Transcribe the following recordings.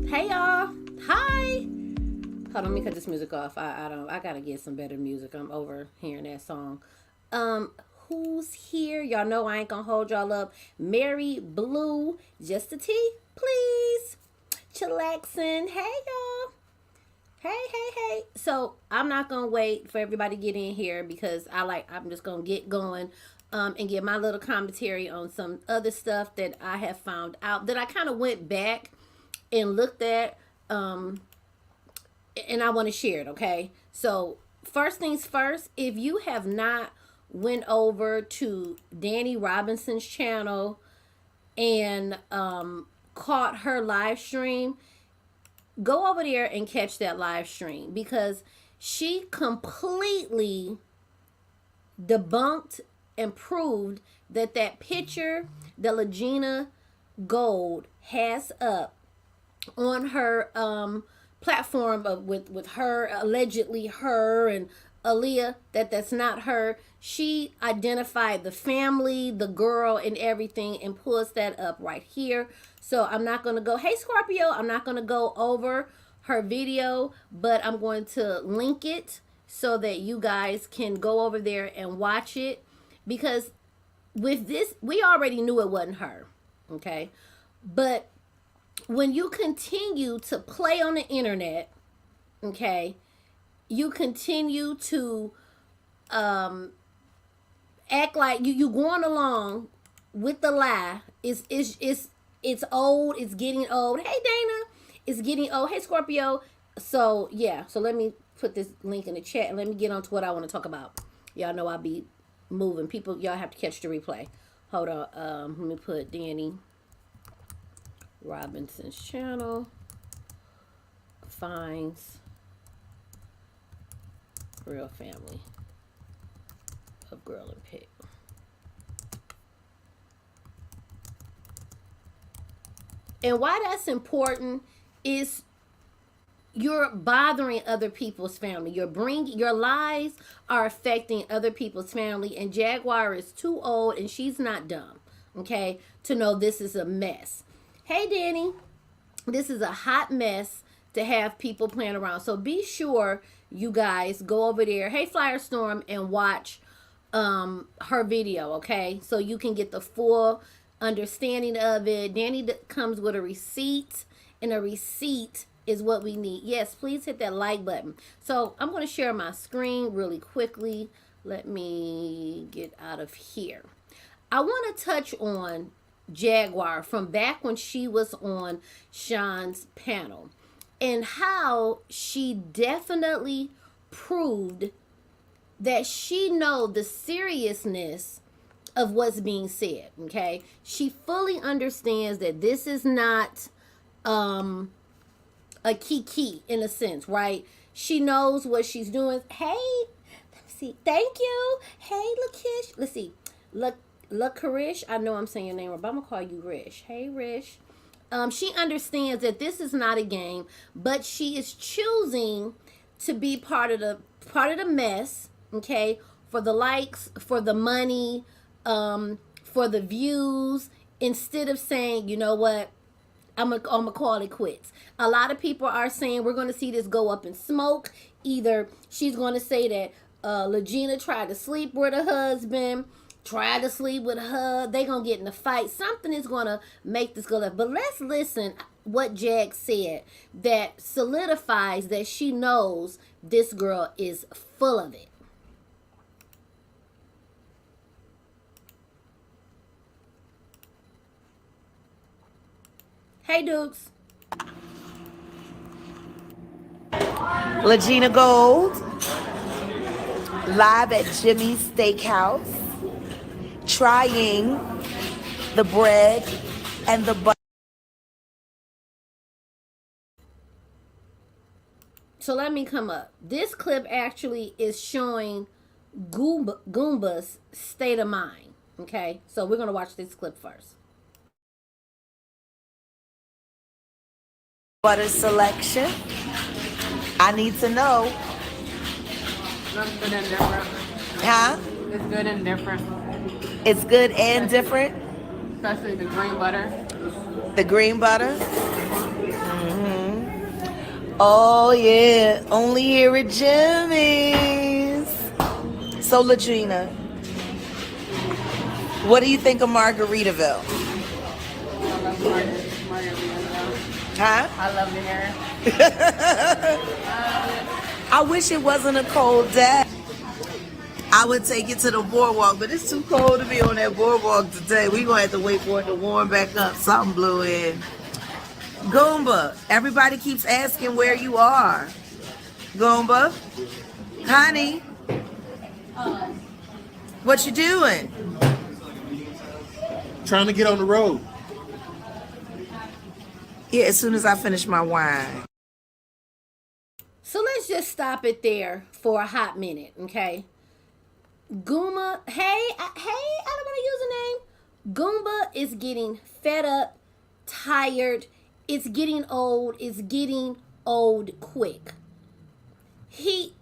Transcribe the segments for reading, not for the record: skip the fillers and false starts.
Hey y'all, hi. Hold on, let me cut this music off. I gotta get some better music. I'm over hearing that song. Who's here? Y'all know I ain't gonna hold y'all up. Mary Blue, just a tea, please. Chillaxin', hey y'all. Hey. So I'm not gonna wait for everybody to get in here because I'm just gonna get going. And give my little commentary on some other stuff that I have found out that I kind of went back and looked at, and I want to share it. Okay, so first things first, if you have not went over to Danny Robinson's channel and caught her live stream, go over there and catch that live stream, because she completely debunked and proved that picture that Lagena Gold has up on her platform with her, allegedly her and Aaliyah, that's not her. She identified the family, the girl, and everything, and pulls that up right here. So I'm not going to go, hey Scorpio, I'm not going to go over her video, but I'm going to link it so that you guys can go over there and watch it, because with this, we already knew it wasn't her, okay? But when you continue to play on the internet, okay, you continue to act like you going along with the lie. It's old. It's getting old. Hey Dana, it's getting old. Hey Scorpio. So yeah. So let me put this link in the chat and let me get on to what I want to talk about. Y'all know I'll be moving. People, y'all have to catch the replay. Hold on. Let me put Danny Robinson's channel. Finds real family of girl and pig. And why that's important is you're bothering other people's family. Your lies are affecting other people's family, and Jaguar is too old and she's not dumb, okay, to know this is a mess. Hey Danny, this is a hot mess to have people playing around. So be sure you guys go over there, hey Flyerstorm, and watch her video, okay? So you can get the full understanding of it. Danny comes with a receipt, and a receipt is what we need. Yes, please hit that like button. So I'm going to share my screen really quickly. Let me get out of here. I want to touch on Jaguar from back when she was on Sean's panel, and how she definitely proved that she knows the seriousness of what's being said, okay? She fully understands that this is not a kiki in a sense, right? She knows what she's doing. Hey, let me see. Thank you. Hey, Lakish. Let's see. Lakarish. I know I'm saying your name wrong, but I'm gonna call you Rish. Hey, Rish. She understands that this is not a game, but she is choosing to be part of the mess, okay? For the likes, for the money, for the views, instead of saying, you know what, I'm gonna call it quits. A lot of people are saying we're gonna see this go up in smoke. Either she's gonna say that Lagena tried to sleep with her husband, tried to sleep with her, they gonna get in a fight. Something is gonna make this go left. But let's listen what Jag said that solidifies that she knows this girl is full of it. Hey, Dukes. Lagena Gold, live at Jimmy's Steakhouse, trying the bread and the butter. So let me come up. This clip actually is showing Goomba's state of mind. Okay, so we're gonna watch this clip first. Butter selection. I need to know. It's good and different. Huh? It's good and different. It's good and different. Especially the green butter. The green butter. Oh yeah, only here at Jimmy's. So Lagena, what do you think of Margaritaville? I love margarita. Huh? I love the hair. I wish it wasn't a cold day. I would take it to the boardwalk, but it's too cold to be on that boardwalk today. We're gonna have to wait for it to warm back up. Something blew in. Goomba, everybody keeps asking where you are. Goomba, honey, what you doing? Trying to get on the road. Yeah, as soon as I finish my wine. So let's just stop it there for a hot minute, okay? Goomba, hey, I don't want to use a name. Goomba is getting fed up, tired. It's getting old. It's getting old quick. He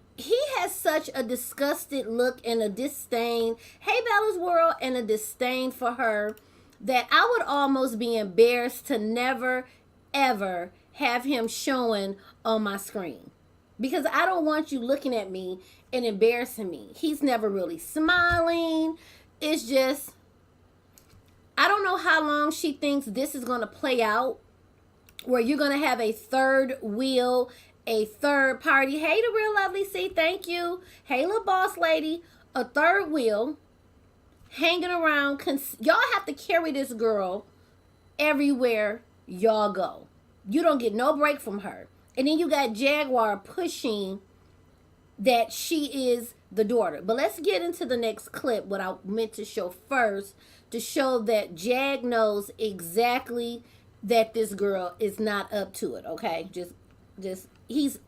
has such a disgusted look and a disdain. Hey, Bella's World, and a disdain for her that I would almost be embarrassed to never, ever have him showing on my screen. Because I don't want you looking at me and embarrassing me. He's never really smiling. It's just, I don't know how long she thinks this is going to play out, where you're going to have a third wheel, a third party. Hey, the real lovely C, thank you. Hey, little boss lady, a third wheel hanging around. Y'all have to carry this girl everywhere y'all go. You don't get no break from her. And then you got Jaguar pushing that she is the daughter. But let's get into the next clip, what I meant to show first, to show that Jag knows exactly that this girl is not up to it, okay? Just he's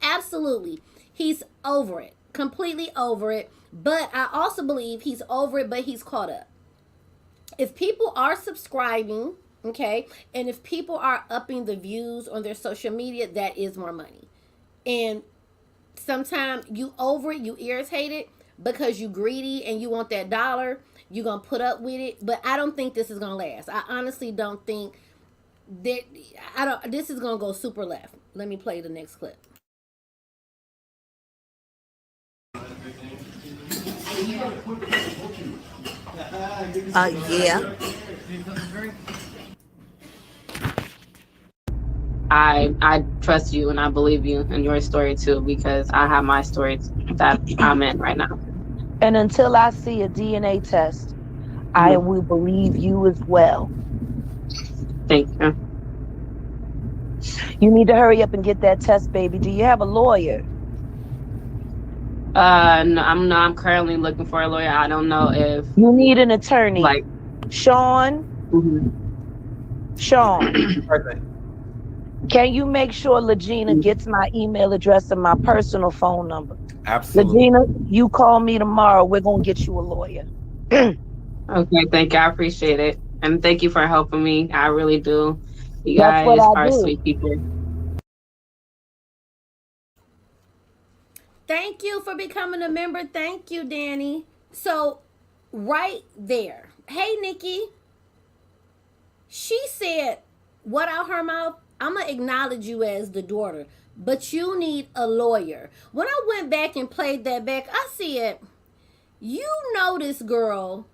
over it. Completely over it. But I also believe he's over it, but he's caught up. If people are subscribing, okay, and if people are upping the views on their social media, that is more money. And sometimes you over it, you irritated because you greedy and you want that dollar, you're going to put up with it. But I don't think this is going to last. I honestly don't think that, this is going to go super left. Let me play the next clip. Yeah. I trust you and I believe you and your story too, because I have my story that I'm in right now. And until I see a DNA test, I will believe you as well. Thank you. You need to hurry up and get that test, baby. Do you have a lawyer? No, I'm currently looking for a lawyer. I don't know if You need an attorney. like Sean, Perfect. can you make sure Lagena gets my email address and my personal phone number? Absolutely. Lagena, you call me tomorrow. We're going to get you a lawyer. Okay, thank you. I appreciate it. And thank you for helping me. I really do. You That's guys what I are do. sweet people. Thank you for becoming a member. Thank you, Danny. So, right there. Hey, Nikki. She said, what out her mouth? I'm going to acknowledge you as the daughter, but you need a lawyer. When I went back and played that back, I said, you know this girl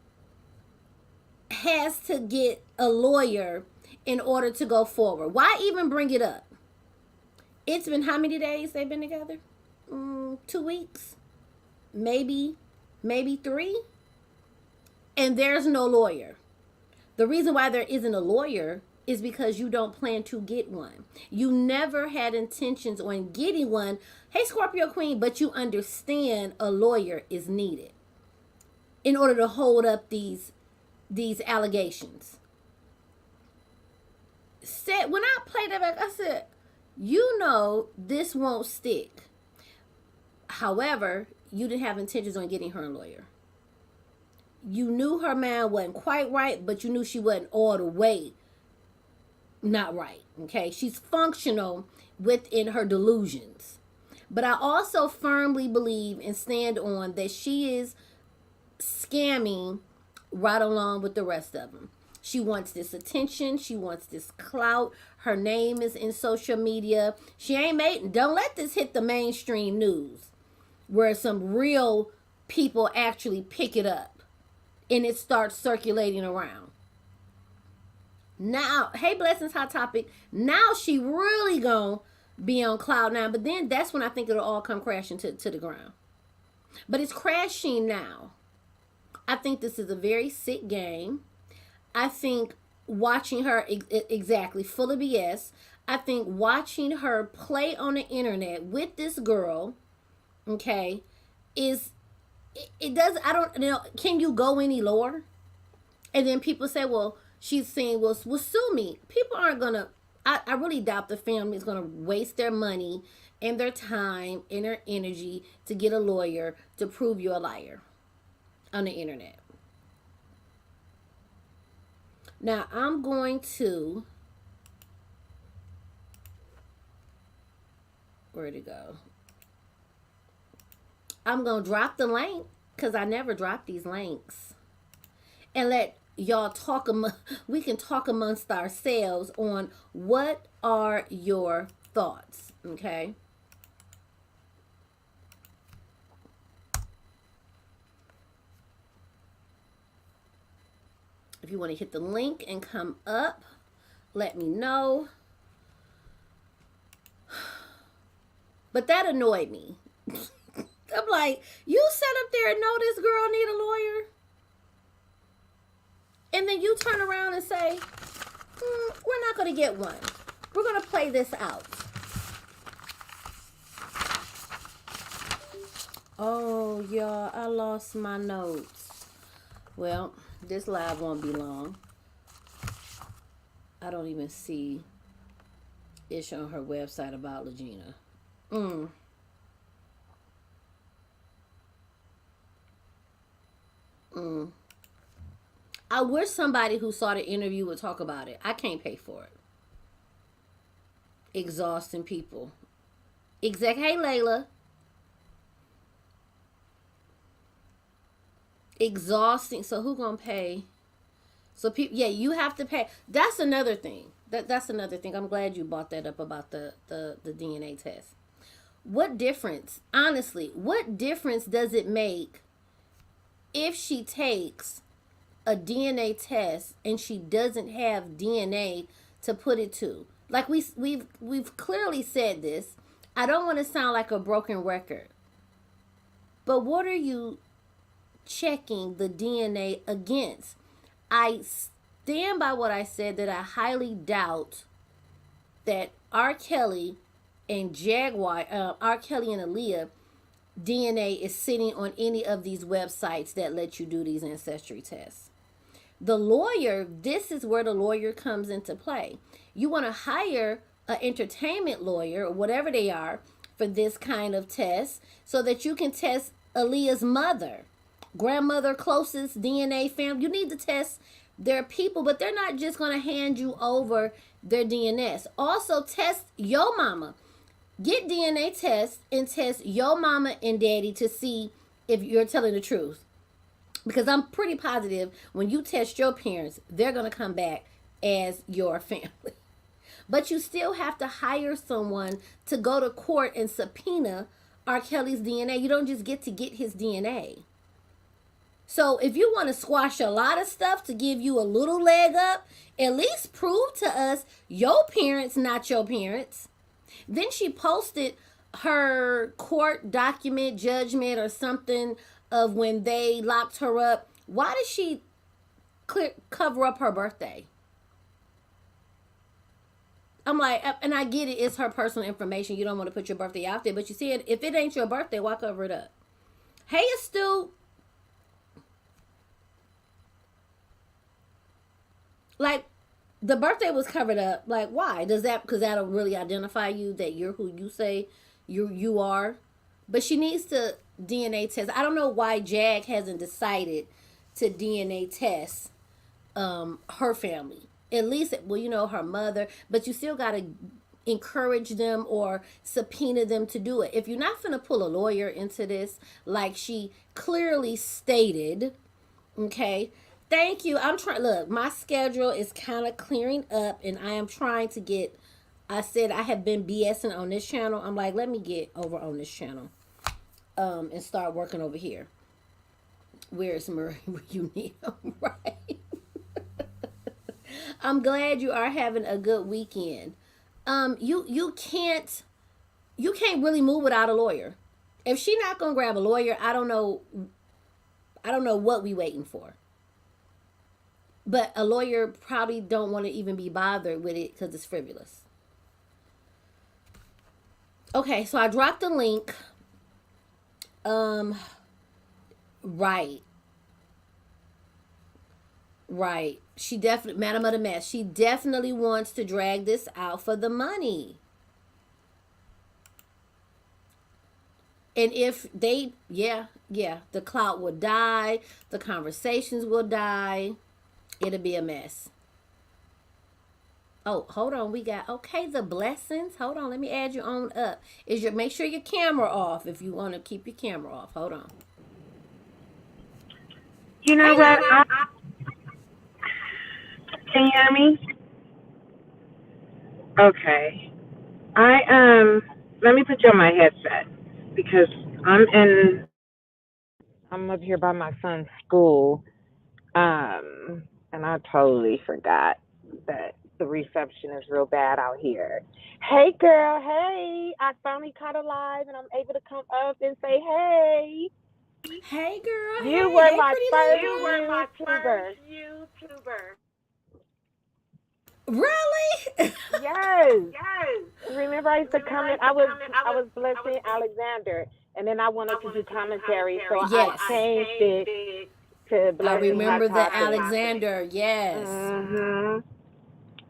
has to get a lawyer in order to go forward. Why even bring it up? It's been how many days they've been together? 2 weeks, maybe 3, and there's no lawyer. The reason why there isn't a lawyer is because you don't plan to get one. You never had intentions on getting one. Hey, Scorpio Queen, but you understand a lawyer is needed in order to hold up these allegations. When I played that back, I said, you know this won't stick. However, you didn't have intentions on getting her a lawyer. You knew her mind wasn't quite right, but you knew she wasn't all the way not right. Okay, she's functional within her delusions. But I also firmly believe and stand on that she is scamming right along with the rest of them. She wants this attention. She wants this clout. Her name is in social media. She ain't made. Don't let this hit the mainstream news where some real people actually pick it up and it starts circulating around. Now, hey, Blessings, Hot Topic. Now she really gonna be on cloud nine, but then that's when I think it'll all come crashing to the ground. But it's crashing now. I think this is a very sick game. I think watching her, exactly, full of BS. I think watching her play on the internet with this girl, okay, it does, I don't, can you go any lower? And then people say, well, she's saying, well, sue me. People aren't going to, I really doubt the family is going to waste their money and their time and their energy to get a lawyer to prove you're a liar on the internet. Now, I'm going to, where'd it go? I'm going to drop the link because I never drop these links. And let y'all talk, we can talk amongst ourselves on what are your thoughts, okay? If you want to hit the link and come up, let me know. But that annoyed me. I'm like, you sat up there and know this girl need a lawyer? And then you turn around and say, we're not going to get one. We're going to play this out. Oh, y'all, I lost my notes. Well, this live won't be long. I don't even see it on her website about Lagena. I wish somebody who saw the interview would talk about it. I can't pay for it. Exhausting people. Hey, Layla. Exhausting. So who gonna pay? So people, yeah, you have to pay. That's another thing. That's another thing. I'm glad you brought that up about the DNA test. What difference, honestly, what difference does it make if she takes a DNA test and she doesn't have DNA to put it to? Like we've clearly said this. I don't want to sound like a broken record. But what are you checking the DNA against? I stand by what I said, that I highly doubt that R. Kelly and Jaguar, R. Kelly and Aaliyah DNA is sitting on any of these websites that let you do these ancestry tests. The lawyer, this is where the lawyer comes into play. You want to hire an entertainment lawyer or whatever they are for this kind of test so that you can test Aaliyah's mother, grandmother, closest DNA family. You need to test their people, but they're not just going to hand you over their DNS. Also test your mama. Get DNA tests and test your mama and daddy to see if you're telling the truth. Because I'm pretty positive when you test your parents, they're going to come back as your family. But you still have to hire someone to go to court and subpoena R. Kelly's DNA. You don't just get to get his DNA. So if you want to squash a lot of stuff to give you a little leg up, at least prove to us your parents, not your parents. Then she posted her court document, judgment or something of when they locked her up. Why did she cover up her birthday? I'm like, and I get it, it's her personal information. You don't want to put your birthday out there. But you see, if it ain't your birthday, why cover it up? Hey, Stu. Like, the birthday was covered up. Like, why? Does that, because that'll really identify you that you're who you say you are? But she needs to DNA test. I don't know why Jag hasn't decided to DNA test her family. At least, well, you know, her mother, but you still got to encourage them or subpoena them to do it. If you're not going to pull a lawyer into this, like she clearly stated, okay, thank you. I'm trying, look, my schedule is kind of clearing up and I am trying to get, I said I have been BSing on this channel. I'm like, let me get over on this channel and start working over here. Where's Murray? You need him, right? I'm glad you are having a good weekend. You can't really move without a lawyer. If she not gonna grab a lawyer, I don't know what we waiting for. But a lawyer probably don't want to even be bothered with it because it's frivolous. Okay, so I dropped the link. Right. Right. She definitely, Madam of the Mess, she definitely wants to drag this out for the money. And if they, yeah, the clout will die, the conversations will die, it'll be a mess. Oh, hold on, we got, okay, the blessings. Hold on, let me add you on up. Make sure your camera off if you want to keep your camera off. Hold on. You know what? Can you hear me? Okay. Let me put you on my headset because I'm up here by my son's school. And I totally forgot that the reception is real bad out here. Hey girl, hey. I finally caught alive and I'm able to come up and say hey. Hey girl. You hey, were hey, my pretty first lady. YouTuber. Really? Yes. Remember, I used to comment. I was blessing Alexander, and then I wanted to do commentary, so Yes. I changed it to I blessing remember Hot the Alexander. Yes.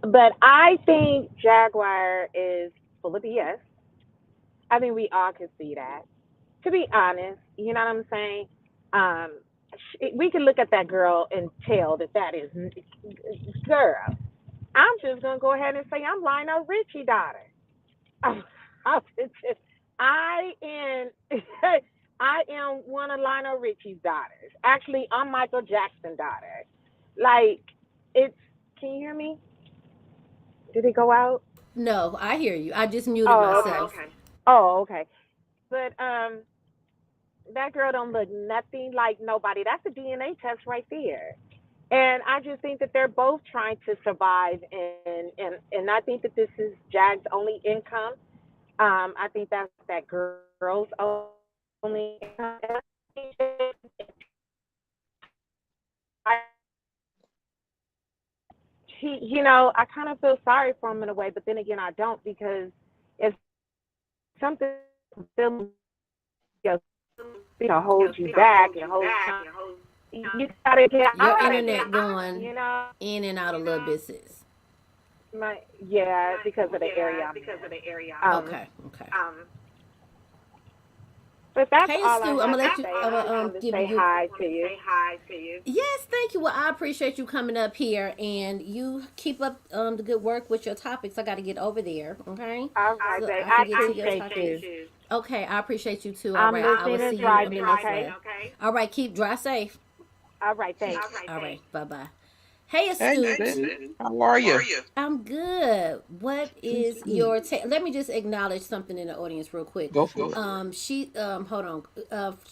But I think Jaguar is full of BS. I think we all can see that. To be honest, you know what I'm saying? We can look at that girl and tell that is girl. I'm just gonna go ahead and say I'm Lionel Richie daughter. I am I am one of Lionel Richie's daughters. Actually, I'm Michael Jackson's daughter. Like it's. Can you hear me? Did it go out? No, I hear you. I just muted myself. Okay. Oh, okay. But that girl don't look nothing like nobody. That's a DNA test right there. And I just think that they're both trying to survive, and I think that this is Jag's only income. I think that's that girl's only income. I kind of feel sorry for him in a way, but then again, I don't because if something still holds you back and holds you gotta get Your out internet going in and out a little bit, sis. Because of the area. Okay. But that's hey, all Stu, I'm gonna let you. Give say you. hi to you. Yes, thank you. Well, I appreciate you coming up here, and you keep up the good work with your topics. I got to get over there. Okay. All right, So babe. I I can get to your appreciate topics. you. Okay, I appreciate you too. I'm All right, I will listening and see you in the driving, next okay? one. All right, drive safe. All right, thanks. All right, bye bye. Hey, Hey, Stu. sis. How are you? I'm good. What is your take? Let me just acknowledge something in the audience real quick. Go for it. Hold on.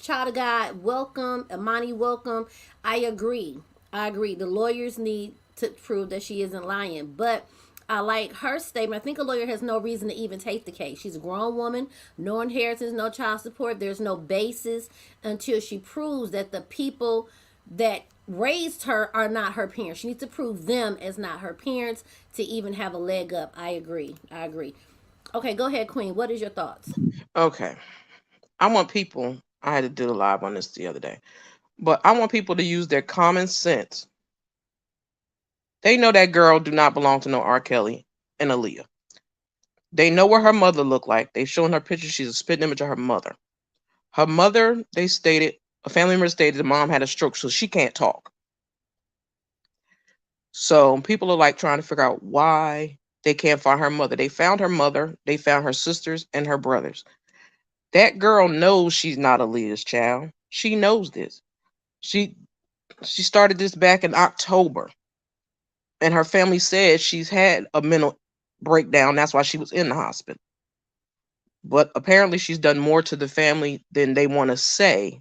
Child of God, welcome. Amani, welcome. I agree. The lawyers need to prove that she isn't lying, but I like her statement. I think a lawyer has no reason to even take the case. She's a grown woman, no inheritance, no child support. There's no basis until she proves that the people that raised her are not her parents. She needs to prove them as not her parents to even have a leg up. I agree. Okay, go ahead, Queen. What is your thoughts? Okay. I want people, I had to do a live on this the other day, but I want people to use their common sense. They know that girl do not belong to no R. Kelly and Aaliyah. They know what her mother looked like. They showing her pictures. She's a spitting image of her mother. Her mother, they stated, a family member stated the mom had a stroke, so she can't talk. So people are like trying to figure out why they can't find her mother. They found her mother, they found her sisters and her brothers. That girl knows she's not Aaliyah's child. She knows this. She she started this back in October, and her family said she's had a mental breakdown. That's why she was in the hospital. But apparently, she's done more to the family than they want to say.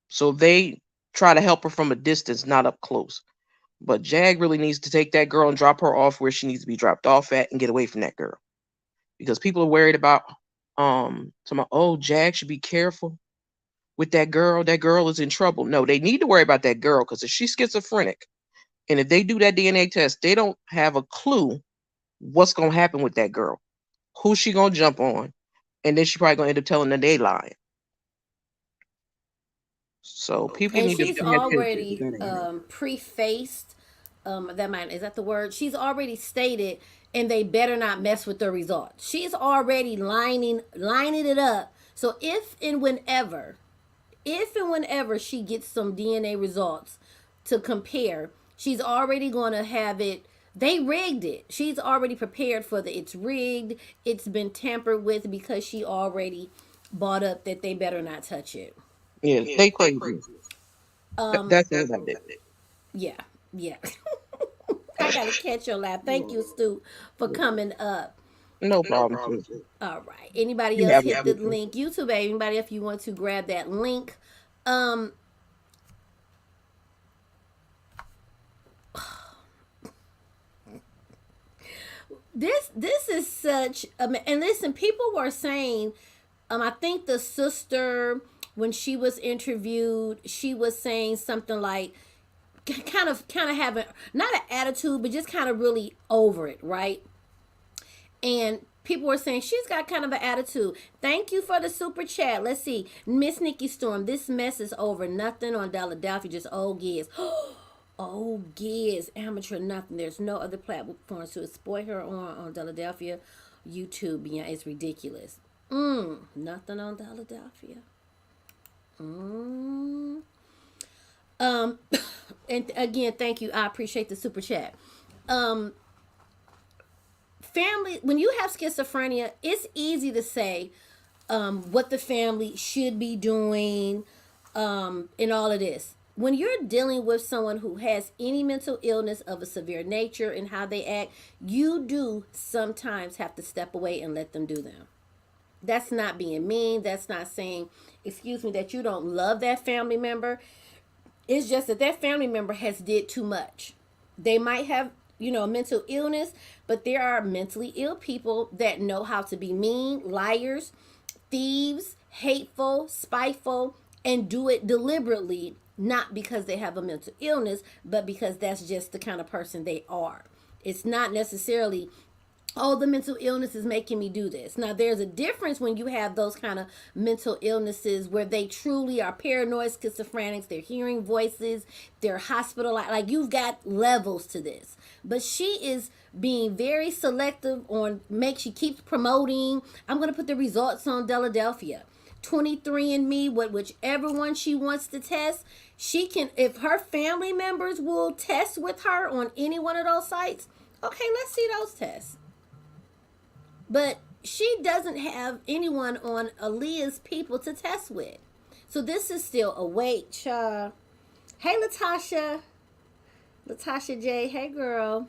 So they try to help her from a distance, not up close. But Jag really needs to take that girl and drop her off where she needs to be dropped off at and get away from that girl. Because people are worried about oh, Jag should be careful with that girl. That girl is in trouble. No, they need to worry about that girl because if she's schizophrenic and if they do that DNA test, they don't have a clue what's gonna happen with that girl. Who's she gonna jump on? And then she probably gonna end up telling them they lying. So people And need to she's pay attention. already prefaced. Is that the word? She's already stated, and they better not mess with the results. She's already lining it up. So if and whenever she gets some DNA results to compare, she's already going to have it. They rigged it. She's already prepared for it's rigged. It's been tampered with because she already bought up that they better not touch it. Yeah, they crazy. That's all I did. Yeah, yeah. I gotta catch your laugh. Thank you, Stu, for coming up. No problem. All right. Anybody else hit the link? YouTube, anybody, if you want to grab that link. This is such and listen, people were saying I think the sister, when she was interviewed, she was saying something like kind of having not an attitude but just kind of really over it, right? And people were saying she's got kind of an attitude. Thank you for the super chat. Let's see. Miss Nikki Storm, this mess is over. Nothing on Philadelphia, just old gigs. Oh, gigs. Amateur nothing. There's no other platform to exploit her on Philadelphia. YouTube, yeah, it's ridiculous. Nothing on Philadelphia. And again, thank you. I appreciate the super chat. Family, when you have schizophrenia, it's easy to say what the family should be doing in all of this. When you're dealing with someone who has any mental illness of a severe nature and how they act, you do sometimes have to step away and let them do them. That's not being mean. That's not saying, excuse me, that you don't love that family member. It's just that family member has did too much. They might have, mental illness, but there are mentally ill people that know how to be mean, liars, thieves, hateful, spiteful, and do it deliberately, not because they have a mental illness, but because that's just the kind of person they are. It's not necessarily, oh, the mental illness is making me do this. Now, there's a difference when you have those kind of mental illnesses where they truly are paranoid schizophrenics. They're hearing voices. They're hospitalized. Like, you've got levels to this. But she is being very selective on she keeps promoting. I'm going to put the results on Philadelphia. 23andMe, whichever one she wants to test, she can, if her family members will test with her on any one of those sites, okay, let's see those tests. But she doesn't have anyone on Aaliyah's people to test with. So this is still a wait, child. Hey, Latasha J. Hey, girl.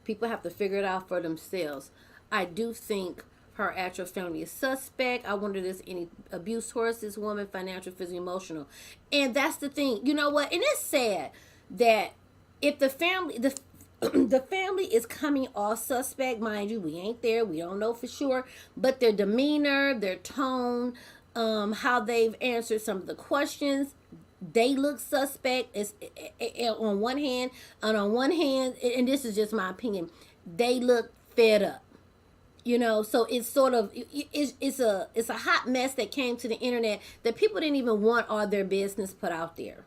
People have to figure it out for themselves. I do think her actual family is suspect. I wonder if there's any abuse towards this woman, financial, physical, emotional. And that's the thing. You know what? And it's sad that if the family, the family is coming off suspect, mind you, we ain't there, we don't know for sure, but their demeanor, their tone, how they've answered some of the questions, they look suspect. It's on one hand, and this is just my opinion, they look fed up. So it's sort of it's a hot mess that came to the internet that people didn't even want all their business put out there.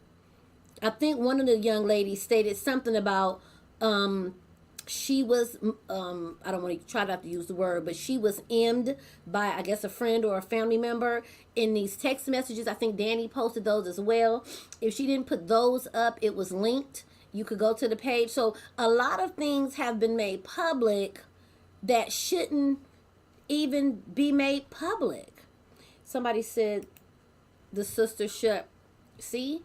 I think one of the young ladies stated something about she was I don't want to try not to use the word, but she was emmed by, I guess, a friend or a family member in these text messages. I think Danny posted those as well. If she didn't put those up, it was linked. You could go to the page. So a lot of things have been made public that shouldn't even be made public. Somebody said the sister should see,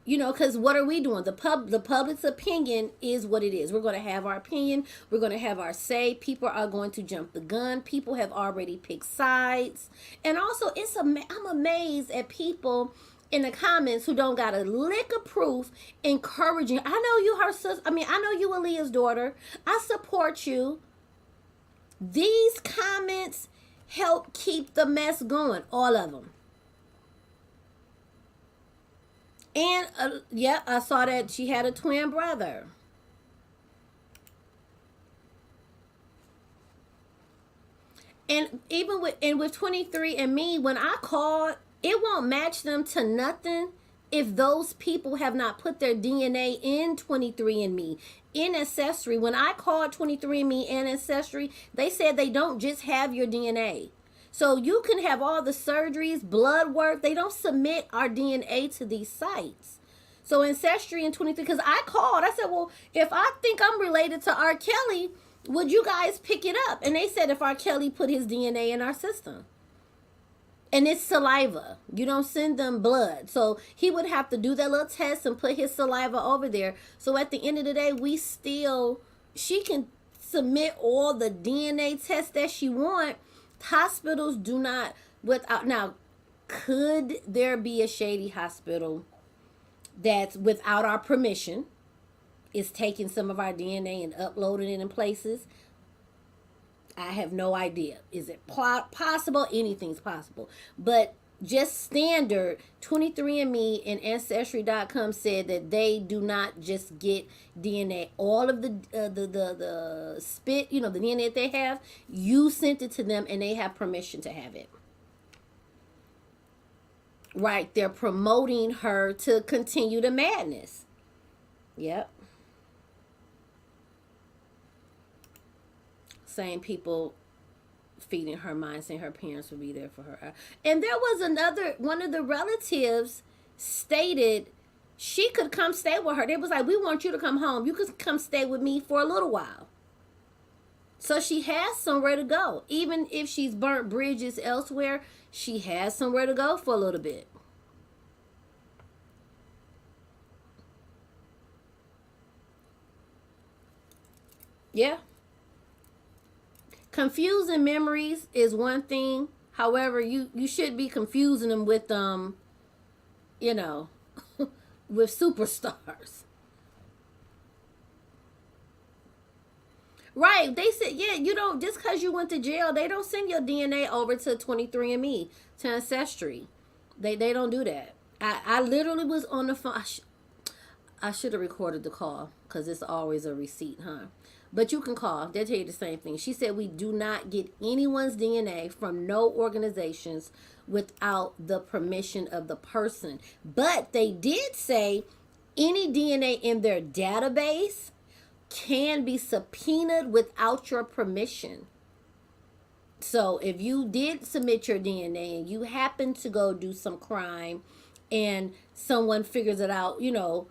you know, because what are we doing? The public's opinion is what it is. We're going to have our opinion. We're going to have our say. People are going to jump the gun. People have already picked sides. And also, I'm amazed at people in the comments who don't got a lick of proof encouraging. I know you her sister. I mean, I know you Aaliyah's daughter. I support you. These comments help keep the mess going. All of them. And yeah, I saw that she had a twin brother. And even with 23andMe, when I called, it won't match them to nothing if those people have not put their DNA in 23andMe, in Ancestry. When I called 23andMe and Ancestry, they said they don't just have your DNA. So you can have all the surgeries, blood work. They don't submit our DNA to these sites. So Ancestry and 23, because I called. I said, well, if I think I'm related to R. Kelly, would you guys pick it up? And they said if R. Kelly put his DNA in our system. And it's saliva. You don't send them blood. So he would have to do that little test and put his saliva over there. So at the end of the day, she can submit all the DNA tests that she wants. Hospitals do not now, could there be a shady hospital that's without our permission is taking some of our DNA and uploading it in places? I have no idea. Is it possible? Anything's possible. But just standard 23andMe and Ancestry.com said that they do not just get DNA. All of the spit, you know, the DNA that they have, you sent it to them and they have permission to have it. Right, they're promoting her to continue the madness. Yep. Same people feeding her mind, saying her parents would be there for her. And there was one of the relatives stated she could come stay with her. They was like, we want you to come home. You could come stay with me for a little while. So she has somewhere to go. Even if she's burnt bridges elsewhere, she has somewhere to go for a little bit. Yeah. Confusing memories is one thing. However, you should be confusing them with you know, with superstars. Right. They said, yeah, you don't, just because you went to jail, they don't send your DNA over to 23andMe, to Ancestry. They don't do that. I literally was on the phone. I should have recorded the call because it's always a receipt, huh? But you can call. They'll tell you the same thing. She said we do not get anyone's DNA from no organizations without the permission of the person. But they did say any DNA in their database can be subpoenaed without your permission. So if you did submit your DNA and you happen to go do some crime and someone figures it out, you know,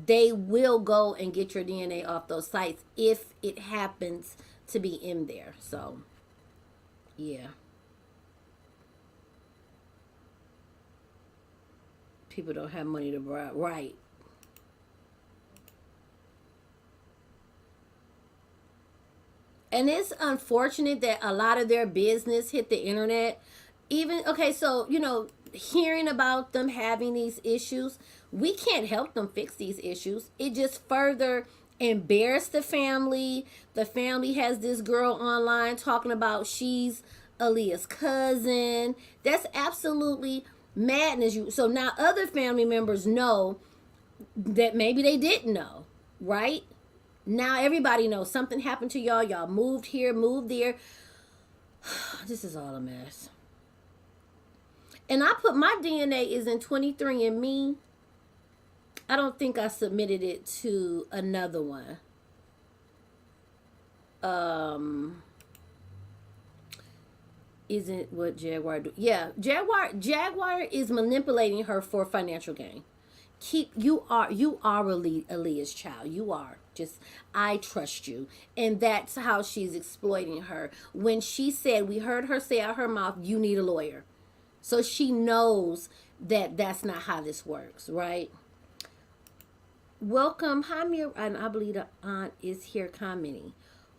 they will go and get your DNA off those sites if it happens to be in there. So, yeah. People don't have money to buy. Right. And it's unfortunate that a lot of their business hit the internet. Even, okay, so, you know, hearing about them having these issues, we can't help them fix these issues. It just further embarrassed the family. The family has this girl online talking about she's Aaliyah's cousin. That's absolutely madness. So now other family members know that maybe they didn't know, right? Now everybody knows something happened to y'all. Y'all moved here, moved there. This is all a mess. And I put my DNA is in 23andMe. I don't think I submitted it to another one. Isn't what Jaguar do? Yeah, Jaguar is manipulating her for financial gain. You are Aaliyah's child. You are. Just I trust you. And that's how she's exploiting her. When she said, we heard her say out her mouth, you need a lawyer. So she knows that that's not how this works, right? Welcome. Hi, Mir. And I believe the aunt is here commenting.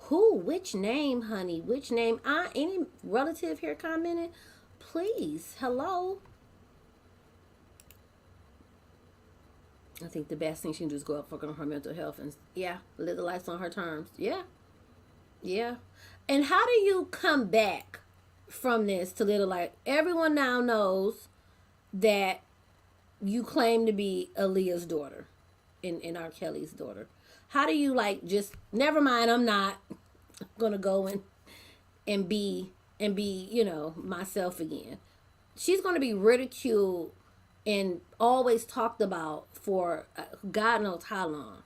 Who? Which name, honey? Which name? Aunt? Any relative here commenting? Please. Hello. I think the best thing she can do is go up, focus on her mental health, and yeah, live the life on her terms. Yeah. Yeah. And how do you come back from this to live a life? Everyone now knows that you claim to be Aaliyah's daughter and R. Kelly's daughter. How do you like just never mind, I'm not gonna go and be myself again. She's gonna be ridiculed and always talked about for God knows how long.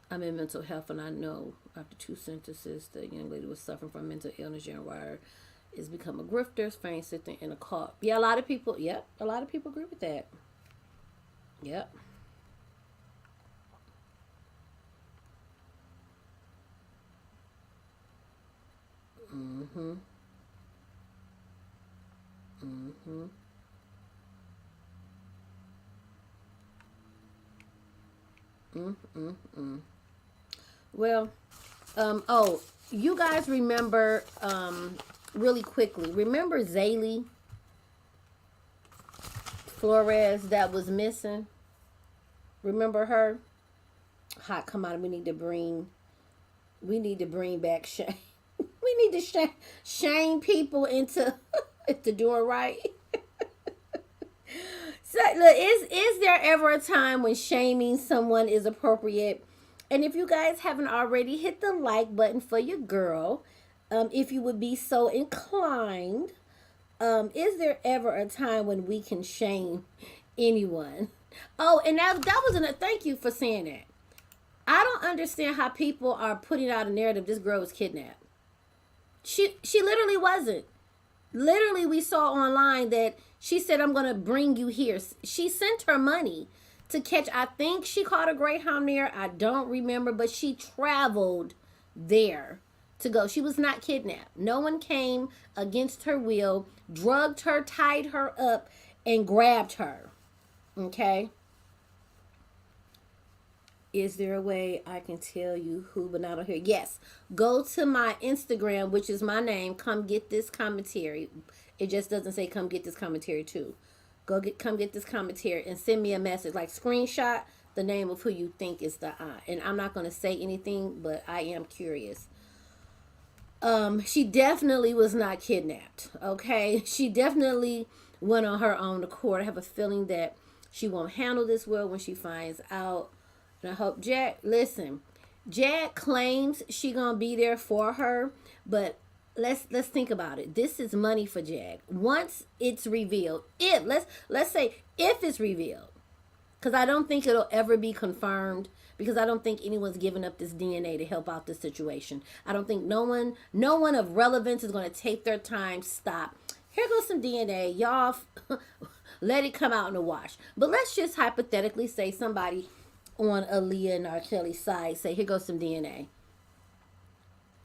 I'm in mental health, and I know after 2 sentences the young lady was suffering from mental illness. Jaguar is become a grifter, feigned sitting in a cult. Yeah, a lot of people. Yep, a lot of people agree with that. Yep. Mhm. Mhm. Well, oh, you guys remember, really quickly, remember Zayley Flores that was missing? Remember her? Hot, come on, we need to bring back shame. We need to shame people into doing right. So, look, is there ever a time when shaming someone is appropriate? And if you guys haven't already, hit the like button for your girl. If you would be so inclined. Is there ever a time when we can shame anyone? Oh, and that was thank you for saying that. I don't understand how people are putting out a narrative this girl was kidnapped. She literally wasn't. Literally, we saw online that she said, I'm going to bring you here. She sent her money to catch, I think she caught a Greyhound there. I don't remember, but she traveled there to go. She was not kidnapped. No one came against her will, drugged her, tied her up, and grabbed her. Okay? Is there a way I can tell you who, but not on here? Yes. Go to my Instagram, which is my name. Come get this commentary. It just doesn't say come get this commentary too. Come get this commentary and send me a message. Like screenshot the name of who you think is the aunt. And I'm not going to say anything, but I am curious. She definitely was not kidnapped. Okay? She definitely went on her own accord. I have a feeling that she won't handle this well when she finds out. And I hope Jack claims she gonna be there for her, but let's think about it. This is money for Jag. Once it's revealed, let's say if it's revealed, because I don't think it'll ever be confirmed, because I don't think anyone's giving up this DNA to help out this situation. I don't think no one of relevance is gonna take their time. Stop. Here goes some DNA, y'all. Let it come out in the wash. But let's just hypothetically say somebody on Aaliyah and R. Kelly's side say, here goes some DNA.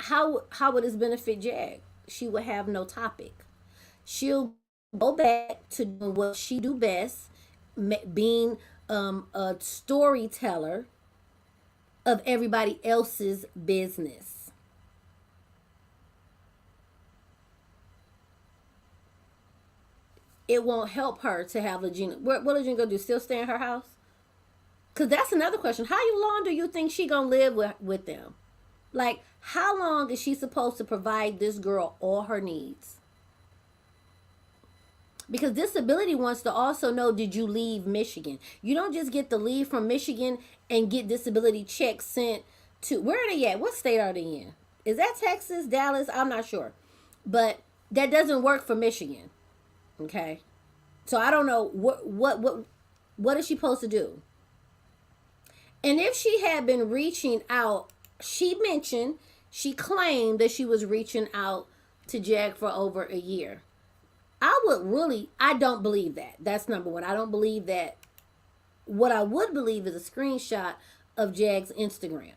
How would this benefit Jag? She would have no topic. She'll go back to doing what she do best, being a storyteller of everybody else's business. It won't help her to have Lagena. What Lagena gonna do? Still stay in her house? Because that's another question. How long do you think she gonna live with them? Like, how long is she supposed to provide this girl all her needs? Because disability wants to also know, did you leave Michigan? You don't just get to leave from Michigan and get disability checks sent to, where are they at? What state are they in? Is that Texas, Dallas? I'm not sure. But that doesn't work for Michigan. Okay? So I don't know what is she supposed to do? And if she had been reaching out she mentioned, she claimed that she was reaching out to Jag for over a year. I don't believe that. That's number one. I don't believe that. What I would believe is a screenshot of Jag's Instagram.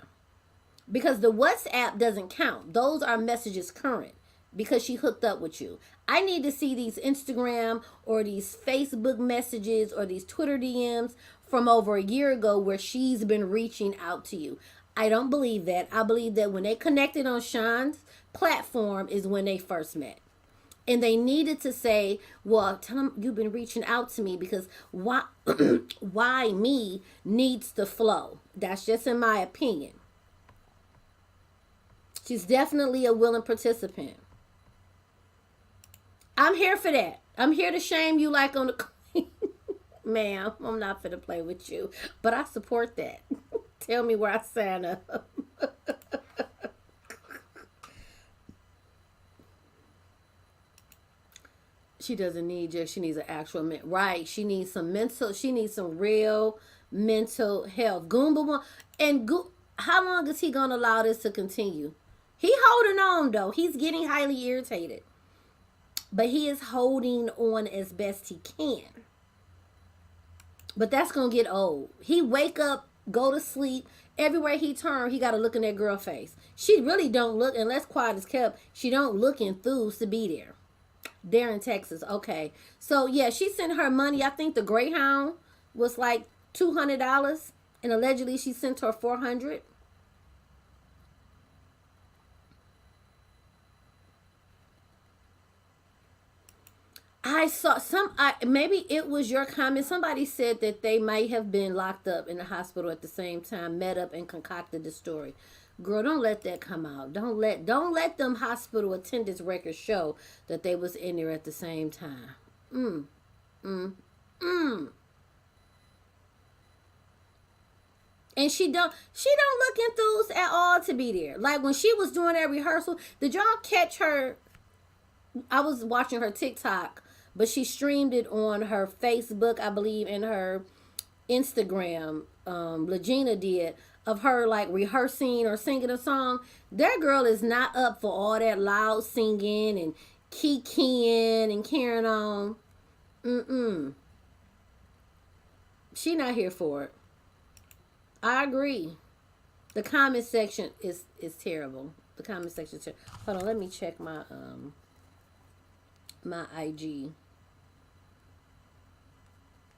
Because the WhatsApp doesn't count. Those are messages current because she hooked up with you. I need to see these Instagram or these Facebook messages or these Twitter DMs from over a year ago where she's been reaching out to you. I don't believe that. I believe that when they connected on Sean's platform is when they first met. And they needed to say, well, tell him you've been reaching out to me because why, why me needs to flow. That's just in my opinion. She's definitely a willing participant. I'm here for that. I'm here to shame you like on the ma'am, I'm not finna play with you. But I support that. Tell me where I sign up. She doesn't need just, she needs an actual, right. She needs some real mental health. Goomba, how long is he going to allow this to continue? He holding on though. He's getting highly irritated. But he is holding on as best he can. But that's going to get old. He wake up, go to sleep. Everywhere he turn, he got to look in that girl face. She really don't look, unless quiet is kept, she don't look enthused to be there. There in Texas. Okay. So, yeah, she sent her money. I think the Greyhound was like $200. And allegedly she sent her $400. I saw maybe it was your comment. Somebody said that they might have been locked up in the hospital at the same time, met up and concocted the story. Girl, don't let that come out. Don't let them hospital attendance records show that they was in there at the same time. And she don't look enthused at all to be there. Like when she was doing that rehearsal, did y'all catch her? I was watching her TikTok, but she streamed it on her Facebook, I believe, and her Instagram. Lagena did, of her like rehearsing or singing a song. That girl is not up for all that loud singing and kikiing and carrying on. She not here for it. I agree. The comment section is terrible. The comment section is terrible. Hold on, let me check my my IG.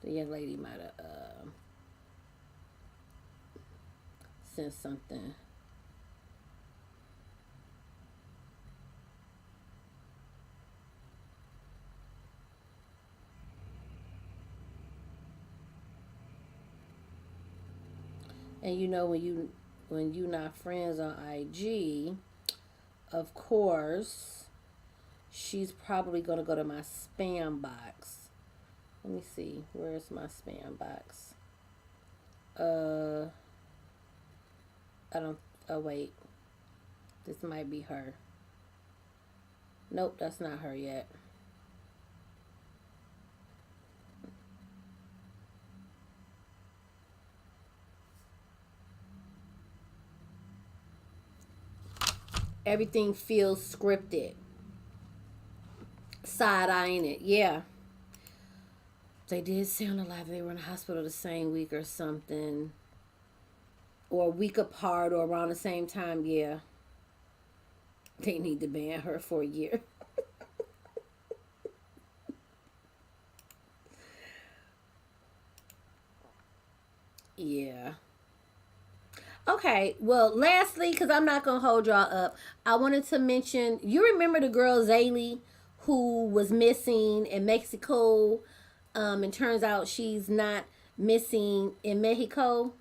The young lady might have sent something. And you know when you not friends on IG, of course, she's probably gonna go to my spam box. Let me see. Where's my spam box? I don't. Oh wait. This might be her. Nope, that's not her yet. Everything feels scripted. Side-eyeing it. Yeah. They did sound alive. They were in the hospital the same week or something. Or a week apart or around the same time. Yeah. They need to ban her for a year. Yeah. Okay, well, lastly, because I'm not going to hold y'all up, I wanted to mention, you remember the girl Zayley who was missing in Mexico, and turns out she's not missing in Mexico?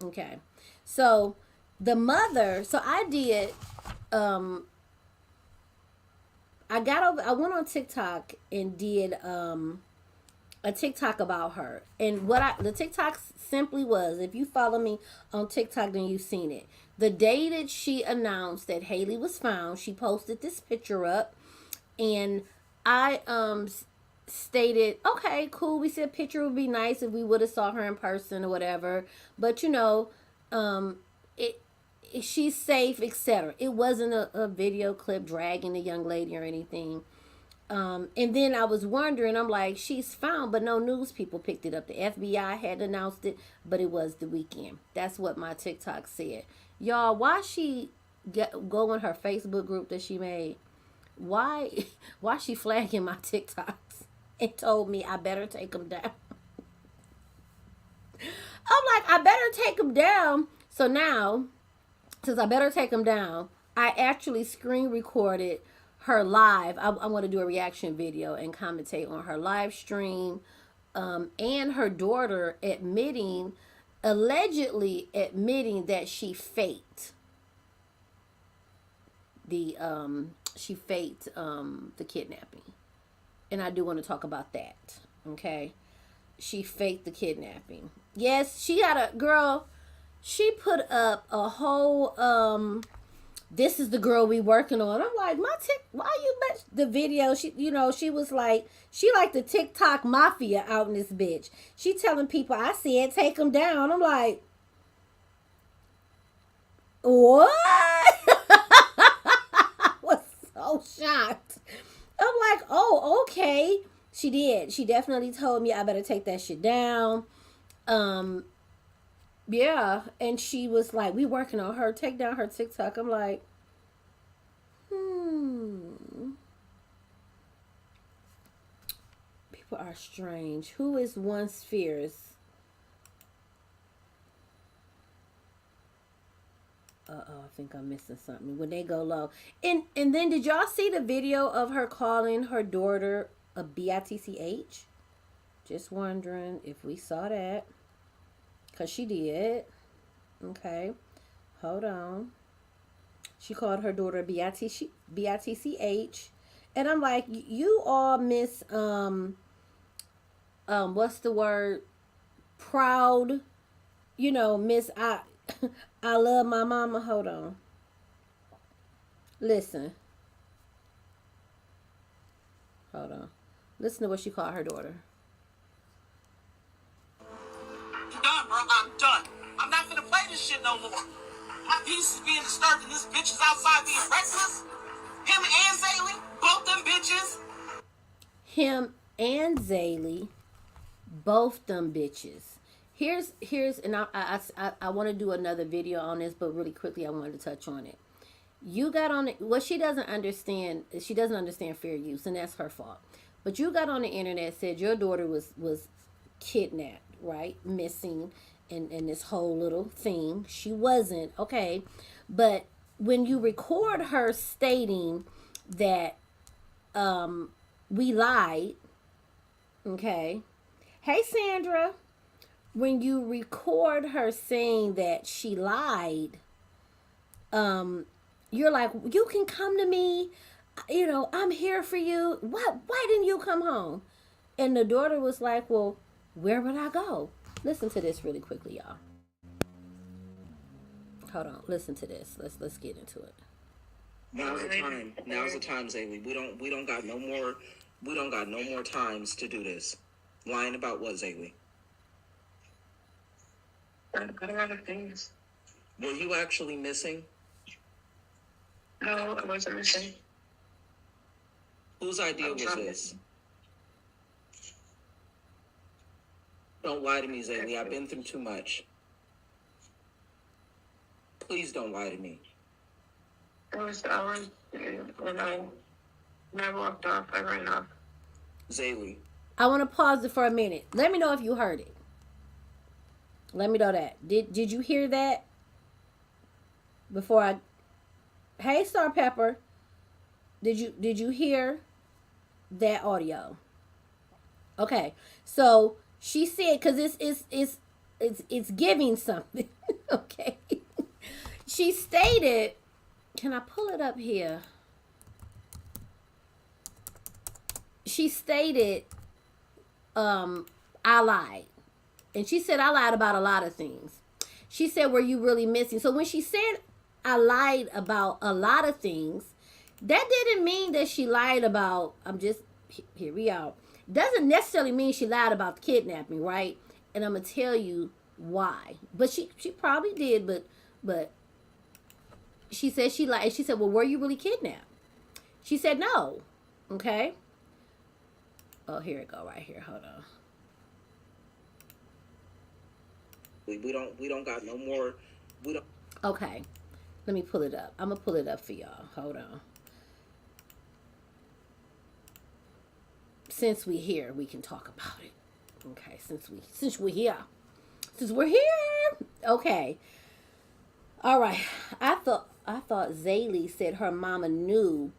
Okay, so the mother, so I did, I went on TikTok and did, a TikTok about her. And the TikTok simply was, if you follow me on TikTok, then you've seen it. The day that she announced that Haley was found, she posted this picture up, and I stated, okay, cool, we said a picture would be nice if we would have saw her in person or whatever, but you know, she's safe, etc. It wasn't a video clip dragging the young lady or anything. And then I was wondering, I'm like, she's found, but no news people picked it up. The FBI had announced it, but it was the weekend. That's what my TikTok said. Y'all, why she go in her Facebook group that she made? Why she flagging my TikToks and told me I better take them down? I'm like, I better take them down. So now, since I better take them down, I actually screen recorded her live. I want to do a reaction video and commentate on her live stream, and her daughter allegedly admitting that she faked the kidnapping. And I do want to talk about that. Okay. She faked the kidnapping. Yes, she got a girl. She put up a whole this is the girl we working on. I'm like, why you let the video? She was like, she like the TikTok mafia out in this bitch. She telling people, I said take them down. I'm like, what? I was so shocked. I'm like, oh, okay. She did. She definitely told me I better take that shit down. Yeah. And she was like, we working on her. Take down her TikTok. I'm like, People are strange. Who is once fierce? I think I'm missing something. When they go low. And then did y'all see the video of her calling her daughter a bitch? Just wondering if we saw that. Because she did. Okay. Hold on. She called her daughter bitch. And I'm like, you all miss, what's the word? Proud. Miss, I love my mama. Hold on. Listen. Hold on. Listen to what she called her daughter. I'm done, bro. I'm done. I'm not gonna play this shit no more. My peace is being disturbed and this bitch is outside being reckless. Him and Zayley, both them bitches. Him and Zayley, both them bitches. Here's and I want to do another video on this, but really quickly I wanted to touch on it. You got on it. What she doesn't understand fair use, and that's her fault. But you got on the internet, said your daughter was kidnapped, right? Missing, and this whole little thing. She wasn't, okay. But when you record her stating that we lied, okay. Hey Sandra, when you record her saying that she lied, you're like, you can come to me, I'm here for you. Why didn't you come home? And the daughter was like, well, where would I go? Listen to this really quickly, y'all. Hold on, listen to this. Let's get into it. Now's the time. Now's the time, Zayley. We don't got no more times to do this. Lying about what, Zayley? I got a lot of things. Were you actually missing? No, I wasn't missing. Whose idea was this? Don't lie to me, Zayley. I've been through too much. Please don't lie to me. It was hours when I walked off. I ran off. Zayley. I want to pause it for a minute. Let me know if you heard it. Let me know that. Did you hear that? Before I... Hey, Star Pepper. Did you hear that audio? Okay. So she said, because it's giving something. Okay. She stated, can I pull it up here? She stated, I lied. And she said, I lied about a lot of things. She said, were you really missing? So when she said, I lied about a lot of things, that didn't mean that she lied about, here we are. Doesn't necessarily mean she lied about the kidnapping, right? And I'm going to tell you why. But she probably did, but she said she said, well, were you really kidnapped? She said no. Okay. Oh, here it go right here. Hold on. We don't got no more. We don't. Okay. Let me pull it up. I'm gonna pull it up for y'all. Hold on. Since we're here, we can talk about it. Okay, since we're here. Since we're here. Okay. All right. I thought Zayley said her mama knew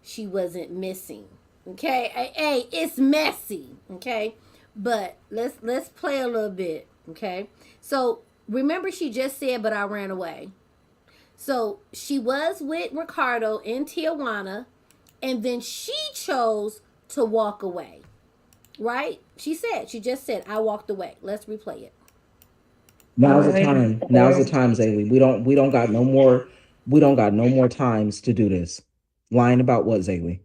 she wasn't missing. Okay? Hey, it's messy. Okay? But let's play a little bit. Okay? So remember she just said, but I ran away. So she was with Ricardo in Tijuana, and then she chose to walk away. Right? She just said, I walked away. Let's replay it. Now's the time. Now's the time, Zayley. We don't got no more. We don't got no more times to do this. Lying about what, Zayley?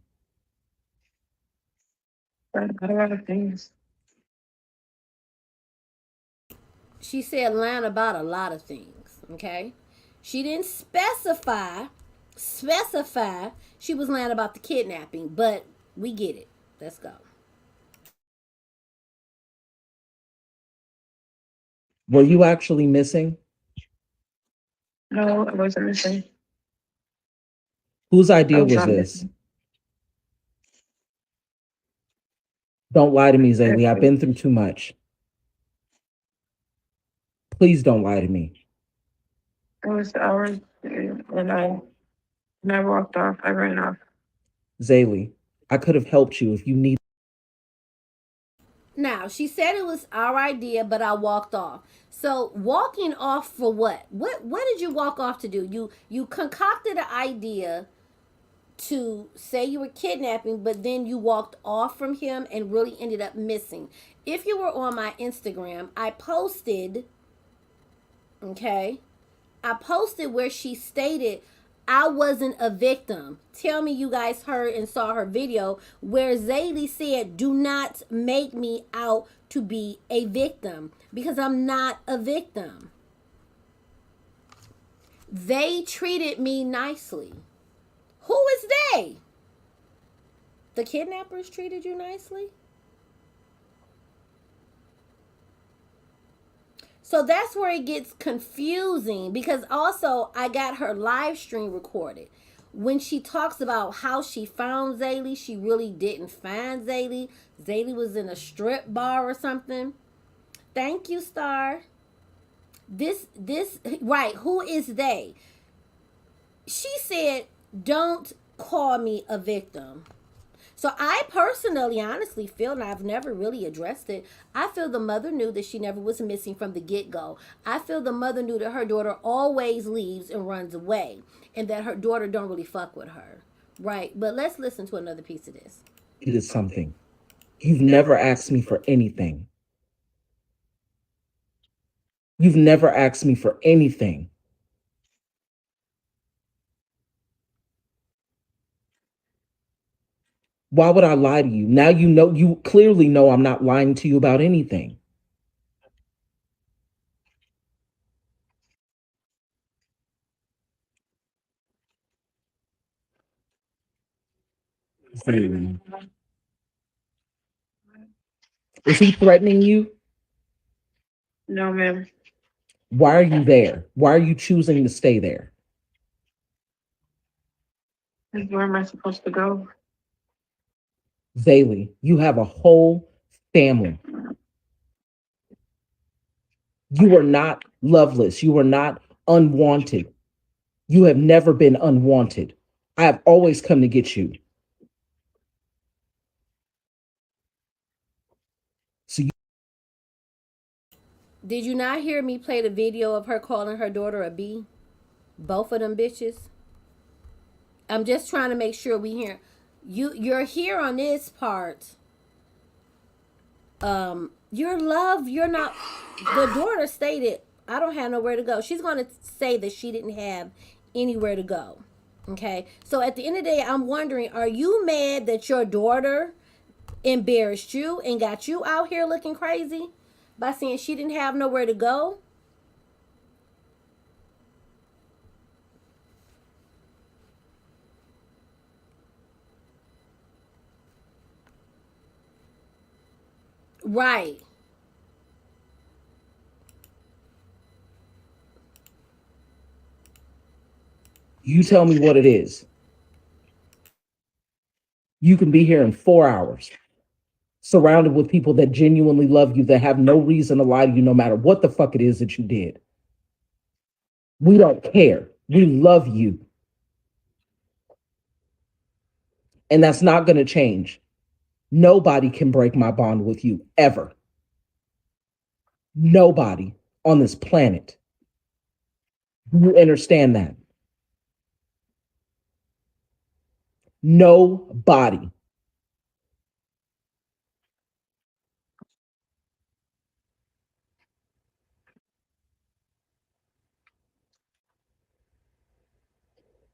A lot of things. She said lying about a lot of things. Okay? She didn't specify she was lying about the kidnapping, but we get it. Let's go. Were you actually missing? No, I wasn't missing. Whose idea was this? Don't lie to me, Zayley. I've been through too much. Please don't lie to me. It was hours, and I walked off. I ran off. Zayley, I could have helped you if you need. Now, she said it was our idea, but I walked off. So, walking off for what? What did you walk off to do? You concocted an idea to say you were kidnapping, but then you walked off from him and really ended up missing. If you were on my Instagram, I posted, okay? I posted where she stated I wasn't a victim. Tell me you guys heard and saw her video where Zayley said, do not make me out to be a victim, because I'm not a victim. They treated me nicely. Who is they? The kidnappers treated you nicely? So that's where it gets confusing, because also I got her live stream recorded. When she talks about how she found Zayley, she really didn't find Zayley. Zayley was in a strip bar or something. Thank you, Star. This, right, who is they? She said, don't call me a victim. So I personally, honestly feel, and I've never really addressed it, I feel the mother knew that she never was missing from the get-go. I feel the mother knew that her daughter always leaves and runs away, and that her daughter don't really fuck with her. Right? But let's listen to another piece of this. It is something. You've never asked me for anything. You've never asked me for anything. Why would I lie to you? Now you clearly know I'm not lying to you about anything. Is he threatening you? No, ma'am. Why are you there? Why are you choosing to stay there? Where am I supposed to go? Zayley, you have a whole family. You are not loveless. You are not unwanted. You have never been unwanted. I have always come to get you. So Did you not hear me play the video of her calling her daughter a B? Both of them bitches. I'm just trying to make sure we hear. You're here on this part. Your love, you're not. The daughter stated, I don't have nowhere to go. She's going to say that she didn't have anywhere to go. Okay. So at the end of the day, I'm wondering, are you mad that your daughter embarrassed you and got you out here looking crazy by saying she didn't have nowhere to go? Right. You tell me what it is. You can be here in 4 hours, surrounded with people that genuinely love you, that have no reason to lie to you, no matter what the fuck it is that you did. We don't care. We love you. And that's not going to change. Nobody can break my bond with you ever. Nobody on this planet. Do you understand that? Nobody.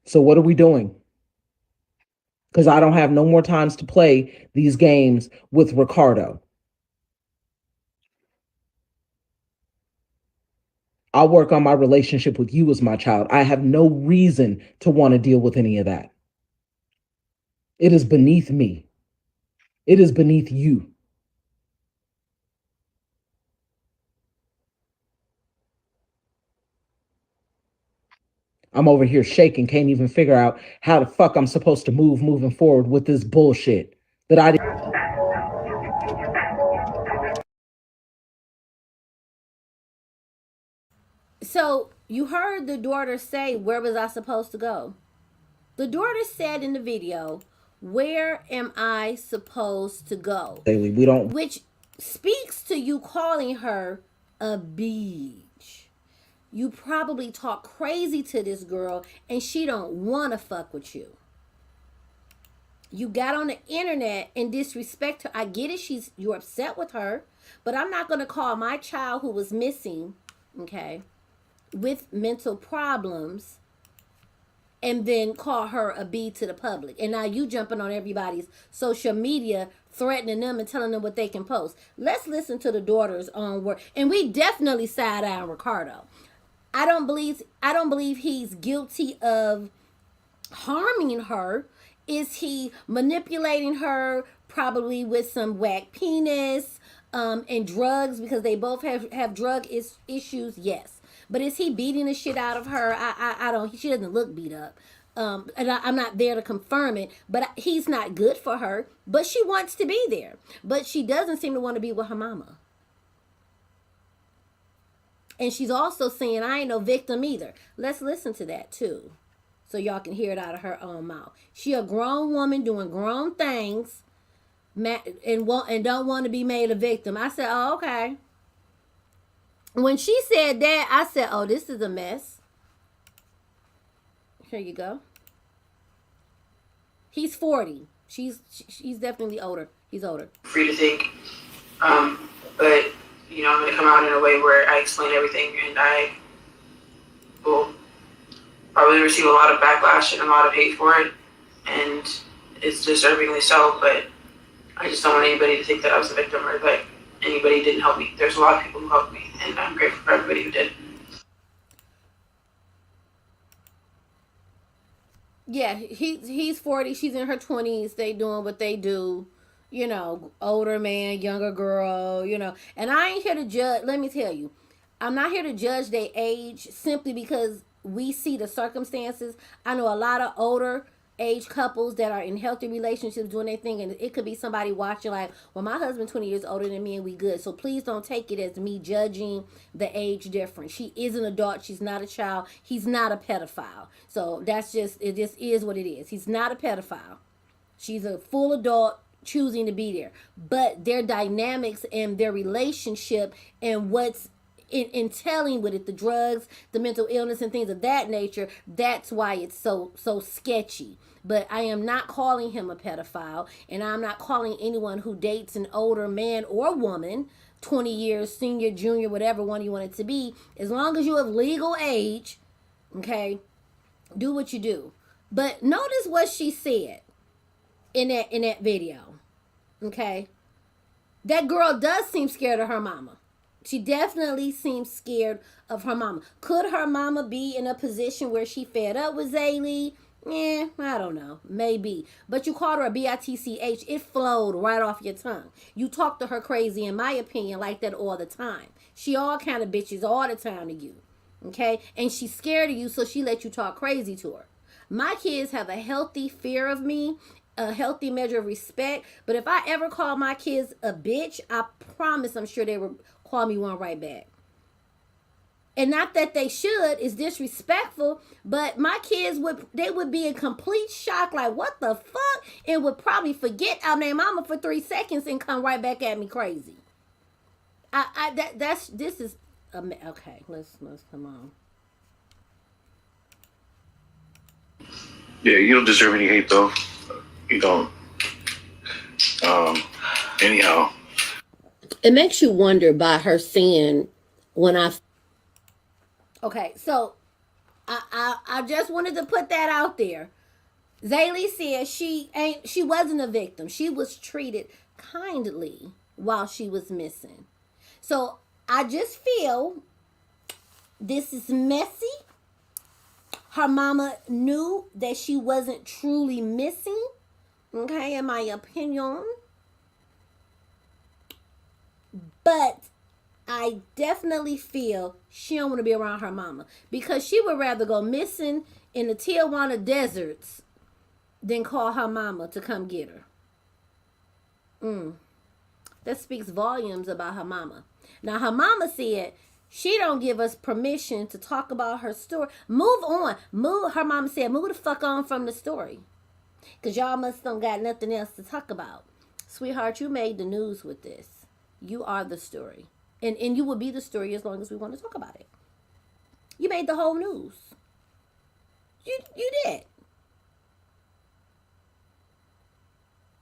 So what are we doing? Because I don't have no more times to play these games with Ricardo. I'll work on my relationship with you as my child. I have no reason to want to deal with any of that. It is beneath me. It is beneath you. I'm over here shaking, can't even figure out how the fuck I'm supposed to moving forward with this bullshit that I didn't. So you heard the daughter say, where was I supposed to go? The daughter said in the video, where am I supposed to go? Zayley, we don't. Which speaks to you calling her a beach. You probably talk crazy to this girl and she don't want to fuck with you. You got on the internet and disrespect her. I get it, you're upset with her, but I'm not going to call my child who was missing, okay, with mental problems, and then call her a B to the public. And now you jumping on everybody's social media, threatening them and telling them what they can post. Let's listen to the daughter's own word. And we definitely side eye on Ricardo. I don't believe he's guilty of harming her. Is he manipulating her? Probably with some whack penis and drugs, because they both have drug issues. Yes. But is he beating the shit out of her? I don't. She doesn't look beat up. And I'm not there to confirm it, but he's not good for her. But she wants to be there. But she doesn't seem to want to be with her mama. And she's also saying, I ain't no victim either. Let's listen to that too, so y'all can hear it out of her own mouth. She a grown woman doing grown things, and don't want to be made a victim. I said, oh, okay. When she said that, I said, oh, this is a mess. Here you go. He's 40. She's definitely older. He's older. Free to think. But, you know, I'm going to come out in a way where I explain everything, and I will probably receive a lot of backlash and a lot of hate for it, and it's deservingly so, but I just don't want anybody to think that I was a victim or that anybody didn't help me. There's a lot of people who helped me, and I'm grateful for everybody who did. Yeah, he's 40. She's in her 20s. They doing what they do. You know, older man, younger girl, you know. And I ain't here to judge. Let me tell you, I'm not here to judge their age simply because we see the circumstances. I know a lot of older age couples that are in healthy relationships doing their thing, and it could be somebody watching like, well, my husband's 20 years older than me and we good. So please don't take it as me judging the age difference. She is an adult. She's not a child. He's not a pedophile. So that's just, it just is what it is. He's not a pedophile. She's a full adult choosing to be there. But their dynamics and their relationship and what's in telling with it, the drugs, the mental illness and things of that nature, that's why it's so sketchy. But I am not calling him a pedophile, and I'm not calling anyone who dates an older man or woman, 20 years, senior, junior, whatever one you want it to be, as long as you have legal age, okay, do what you do. But notice what she said in that video. Okay, that girl does seem scared of her mama. She definitely seems scared of her mama. Could her mama be in a position where she fed up with Zayley I don't know. Maybe. But you called her a bitch. It flowed right off your tongue. You talk to her crazy, in my opinion, like that all the time. She all kind of bitches all the time to you. Okay? And she's scared of you, so she let you talk crazy to her. My kids have a healthy fear of me, a healthy measure of respect. But if I ever call my kids a bitch, I promise I'm sure they would call me one right back. And not that they should, it's disrespectful, but my kids would be in complete shock, like, what the fuck? And would probably forget our name mama for 3 seconds and come right back at me crazy. This is okay. Let's come on. Yeah, you don't deserve any hate though. You don't. Anyhow. It makes you wonder by her saying okay, so I just wanted to put that out there. Zayley said she wasn't a victim. She was treated kindly while she was missing. So I just feel this is messy. Her mama knew that she wasn't truly missing. Okay, in my opinion. But I definitely feel she don't want to be around her mama, because she would rather go missing in the Tijuana deserts than call her mama to come get her. That speaks volumes about her mama. Now, her mama said she don't give us permission to talk about her story. Move on. Her mama said, move the fuck on from the story, because y'all must don't got nothing else to talk about. Sweetheart, you made the news with this. You are the story. And you will be the story as long as we want to talk about it. You made the whole news. You did.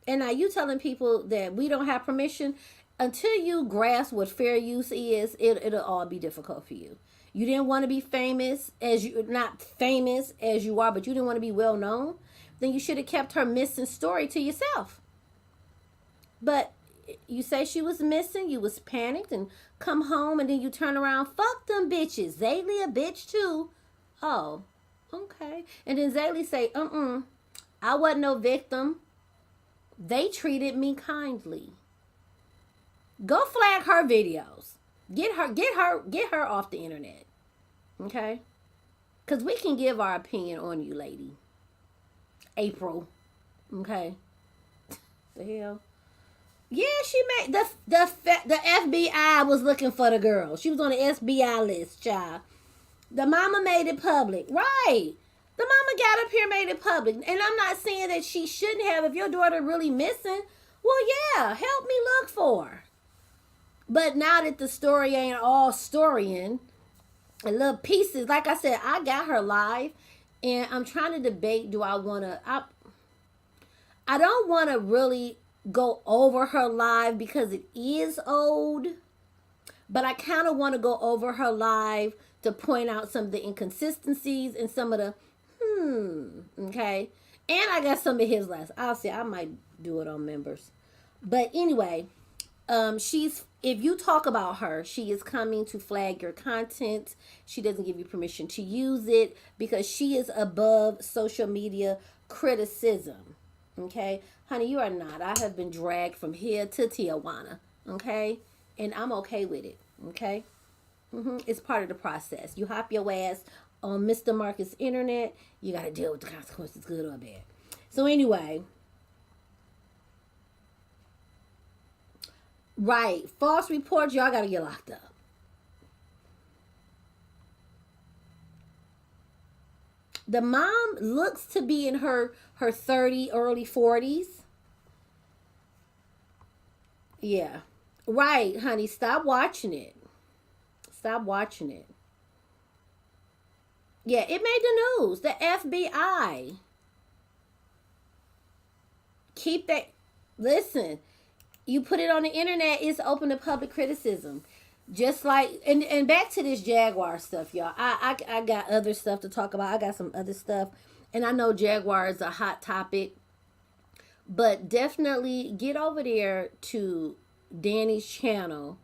And now you telling people that we don't have permission. Until you grasp what fair use is, it'll all be difficult for you. You didn't want to be famous not famous as you are, but you didn't want to be well known. Then you should have kept her missing story to yourself. But you say she was missing, you was panicked and come home, and then you turn around, fuck them bitches. Zayley a bitch too. Oh, okay. And then Zayley say, I wasn't no victim. They treated me kindly. Go flag her videos. Get her off the internet. Okay? Because we can give our opinion on you, lady. April. Okay? The hell? Yeah, she made the FBI was looking for the girl. She was on the FBI list, child. The mama made it public. Right. The mama got up here, made it public. And I'm not saying that she shouldn't have. If your daughter really missing, well, yeah, help me look for her. But now that the story ain't all storying, and little pieces, like I said, I got her live, and I'm trying to debate, do I want to, I don't want to really go over her live because it is old, but I kind of want to go over her live to point out some of the inconsistencies and some of the okay. And I got some of his last. I'll see. I might do it on members. But anyway, if you talk about her, she is coming to flag your content. She doesn't give you permission to use it because she is above social media criticism. Okay? Honey, you are not. I have been dragged from here to Tijuana. Okay? And I'm okay with it. Okay? It's part of the process. You hop your ass on Mr. Marcus' internet, you got to deal with the consequences, good or bad. So anyway, right, false reports, y'all got to get locked up. The mom looks to be in her 30, early 40s. Yeah. Right, honey, stop watching it. Stop watching it. Yeah, it made the news. The FBI. Keep that. Listen, you put it on the internet, it's open to public criticism. Just like, and back to this Jaguar stuff, y'all. I got other stuff to talk about. I got some other stuff. And I know Jaguar is a hot topic. But definitely get over there to Danny's channel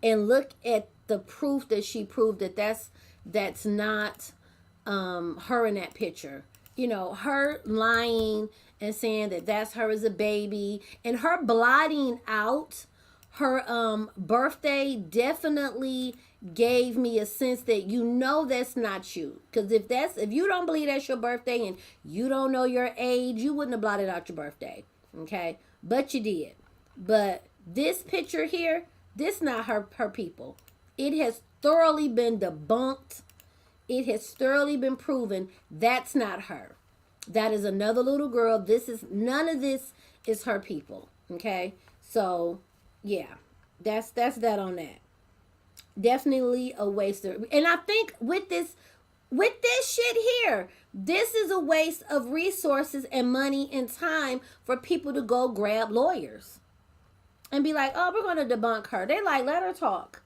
and look at the proof that she proved that that's not her in that picture. her lying and saying that that's her as a baby, and her blotting out her birthday definitely gave me a sense that that's not you. Because if you don't believe that's your birthday and you don't know your age, you wouldn't have blotted out your birthday. Okay? But you did. But this picture here, this not her people. It has thoroughly been debunked. It has thoroughly been proven that's not her. That is another little girl. None of this is her people. Okay? So, yeah. That's that on that. Definitely a waste of, and I think with this shit here, this is a waste of resources and money and time for people to go grab lawyers and be like, oh, we're gonna debunk her. They like, let her talk.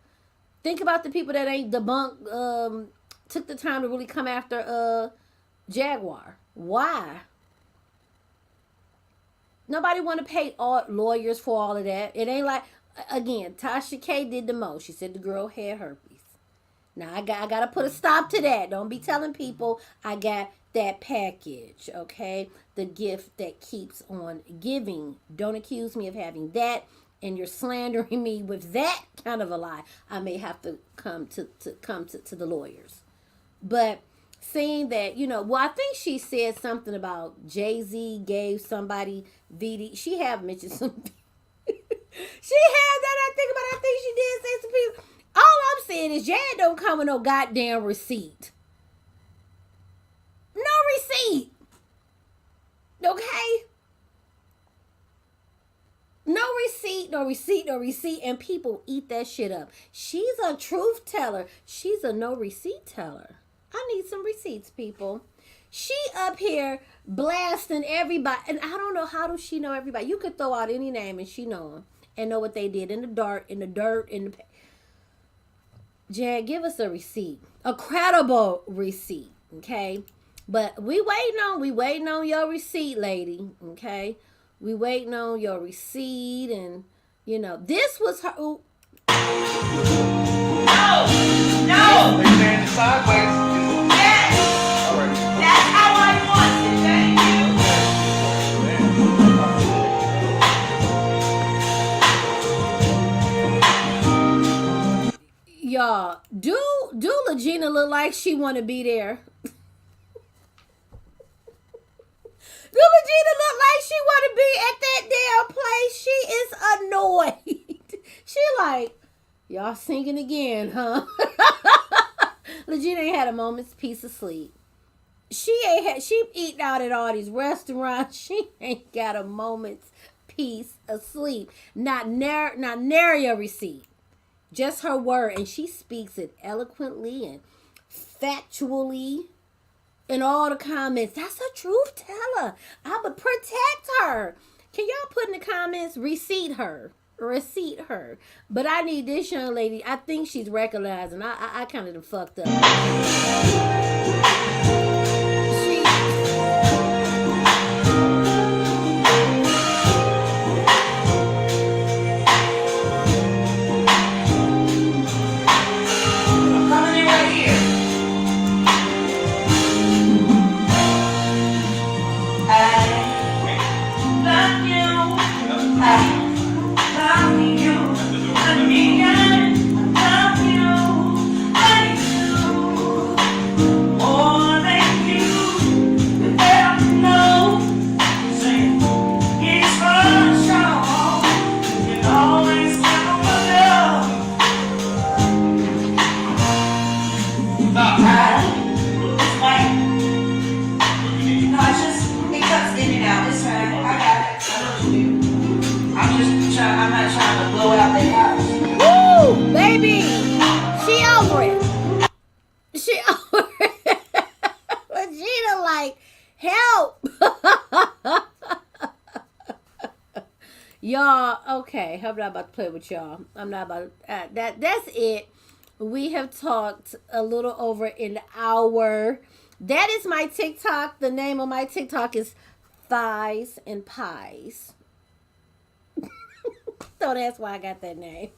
Think about the people that ain't took the time to really come after Jaguar. Why? Nobody want to pay all lawyers for all of that. It ain't like, again, Tasha K did the most. She said the girl had herpes. Now I got to put a stop to that. Don't be telling people I got that package, okay? The gift that keeps on giving. Don't accuse me of having that, and you're slandering me with that kind of a lie. I may have to come to the lawyers. But saying that, I think she said something about Jay-Z gave somebody VD. She have mentioned some. She had that. I think she did say some people. All I'm saying is Jan don't come with no goddamn receipt. No receipt. Okay? No receipt. And people eat that shit up. She's a truth teller. She's a no receipt teller. I need some receipts, people. She up here blasting everybody. And I don't know, how does she know everybody? You could throw out any name and she know them. And know what they did in the dirt, in the Jag, give us a receipt. A credible receipt, okay? But we waiting on your receipt, lady, okay? We waiting on your receipt, and, this was her. Ooh. No! They stand sideways. Yes! All right. That's how I want it, thank you. Y'all, do Lagena look like she want to be there? Do Lagena look like she want to be at that damn place? She is annoyed. She like, y'all singing again, huh? Lagena ain't had a moment's piece of sleep. She eating out at all these restaurants. She ain't got a moment's piece of sleep. Not nary a receipt. Just her word, and she speaks it eloquently and factually in all the comments. That's a truth teller. I would protect her. Can y'all put in the comments, receipt her? But I need this young lady. I think she's recognizing. I kind of fucked up. Y'all, okay, I'm not about to play with y'all. I'm not about to, that's it. We have talked a little over an hour. That is my TikTok. The name of my TikTok is Thighs and Pies. Don't ask why I got that name.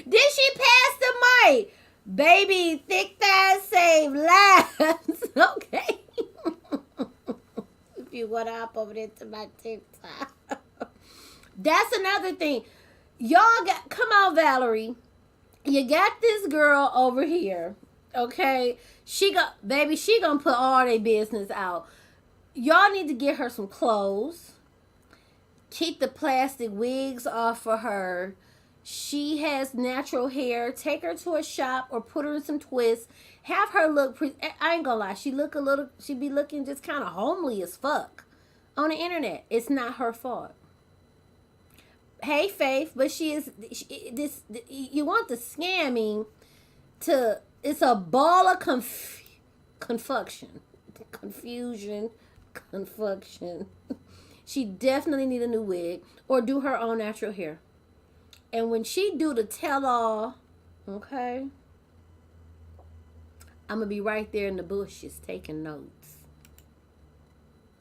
Did she pass the mic? Baby, thick thighs save lives. Okay. If you want to hop over there to my TikTok. That's another thing. Y'all got, come on, Valerie. You got this girl over here. Okay. Baby, she gonna put all their business out. Y'all need to get her some clothes. Keep the plastic wigs off for her. She has natural hair. Take her to a shop or put her in some twists. Have her look. I ain't gonna lie. She be looking just kind of homely as fuck on the internet. It's not her fault. Hey, Faith, but you want the scamming to. It's a ball of confusion. She definitely need a new wig or do her own natural hair. And when she do the tell-all, okay, I'm going to be right there in the bushes taking notes.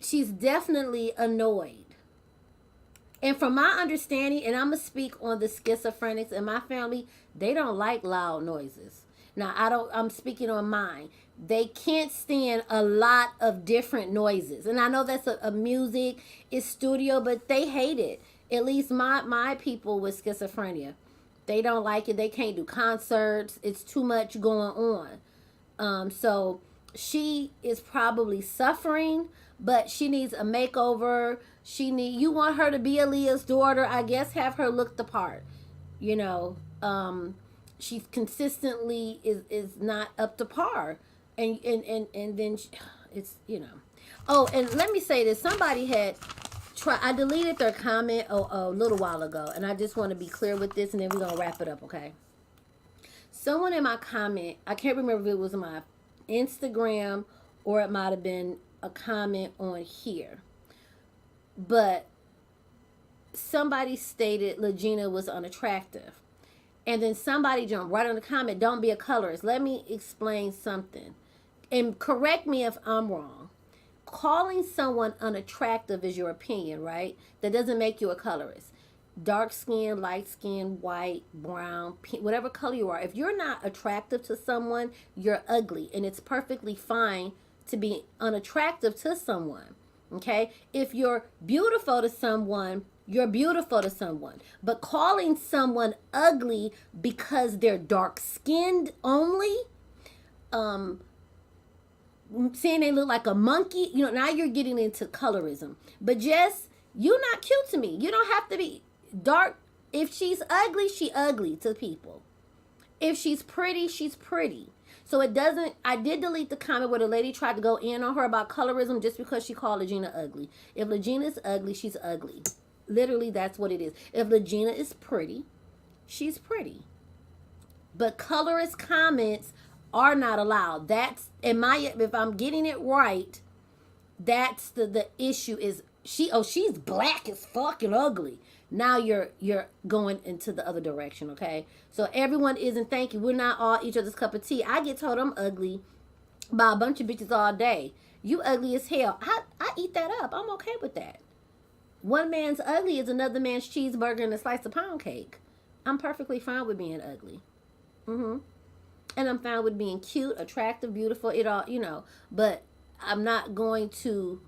She's definitely annoyed. And from my understanding, and I'm going to speak on the schizophrenics in my family, they don't like loud noises. Now, I'm speaking on mine. They can't stand a lot of different noises. And I know that's a music, it's studio, but they hate it. At least my people with schizophrenia. They don't like it. They can't do concerts. It's too much going on. So she is probably suffering, but she needs a makeover. You want her to be Aaliyah's daughter, I guess have her look the part. You know, she consistently is not up to par. And then it's, you know. Oh, and let me say this. Somebody had I deleted their comment a little while ago, and I just want to be clear with this, and then we're going to wrap it up, okay? Someone in my comment, I can't remember if it was my Instagram or it might have been a comment on here, but somebody stated Lagena was unattractive. And then somebody jumped right on the comment, don't be a colorist. Let me explain something. And correct me if I'm wrong. Calling someone unattractive is your opinion, right? That doesn't make you a colorist. Dark skin, light skin, white, brown, pink, whatever color you are. If you're not attractive to someone, you're ugly. And it's perfectly fine to be unattractive to someone. Okay? If you're beautiful to someone, you're beautiful to someone. But calling someone ugly because they're dark skinned only, saying they look like a monkey, you know, now you're getting into colorism. But just, you're not cute to me. You don't have to be dark. If she's ugly, she ugly to people. If she's pretty, she's pretty. So it doesn't, I did delete the comment where the lady tried to go in on her about colorism just because she called Lagena ugly. If Lagena's ugly, she's ugly. Literally, that's what it is. If Lagena is pretty, she's pretty. But colorist comments are not allowed. That's if I'm getting it right, that's the issue is she's black as fuck and ugly. Now you're going into the other direction, okay? So everyone isn't, thank you. We're not all each other's cup of tea. I get told I'm ugly by a bunch of bitches all day. You ugly as hell. I eat that up. I'm okay with that. One man's ugly is another man's cheeseburger and a slice of pound cake. I'm perfectly fine with being ugly. And I'm fine with being cute, attractive, beautiful, it all, you know. But I'm not going to,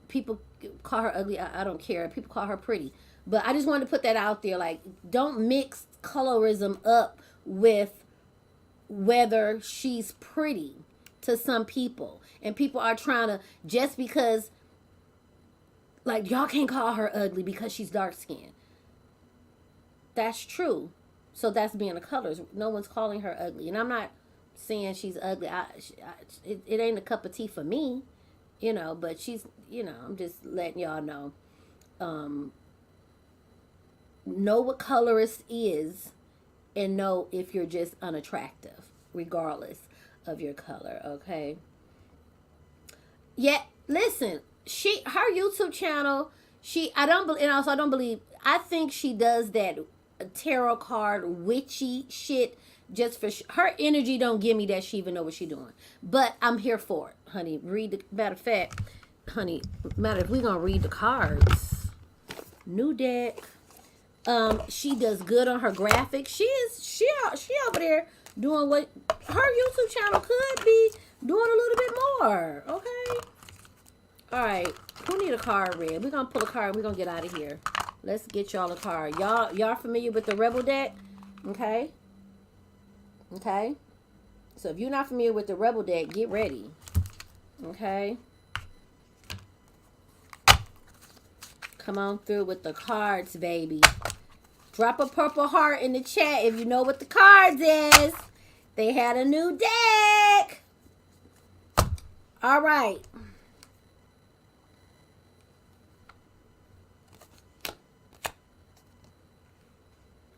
people call her ugly, I don't care. People call her pretty. But I just wanted to put that out there. Like, don't mix colorism up with whether she's pretty to some people. And people are trying to, just because, like, y'all can't call her ugly because she's dark skinned. That's true. So that's being a colorist. No one's calling her ugly. And I'm not saying she's ugly. It ain't a cup of tea for me, you know, but she's, you know, I'm just letting y'all know. Know what colorist is and know if you're just unattractive, regardless of your color, okay? Yeah, listen, her YouTube channel, I don't believe, I think she does that tarot card witchy shit just for her energy. Don't give me that she even know what she's doing, but I'm here for it, honey. Matter of fact, honey, if we gonna read the cards, new deck. She does good on her graphics. She over there doing what her YouTube channel could be doing a little bit more. Okay. All right. Who need a card read? We're gonna pull a card. We're gonna get out of here. Let's get y'all a card. Y'all familiar with the Rebel deck? Okay. Okay. So if you're not familiar with the Rebel deck, get ready. Okay. Come on through with the cards, baby. Drop a purple heart in the chat if you know what the cards is. They had a new deck. All right.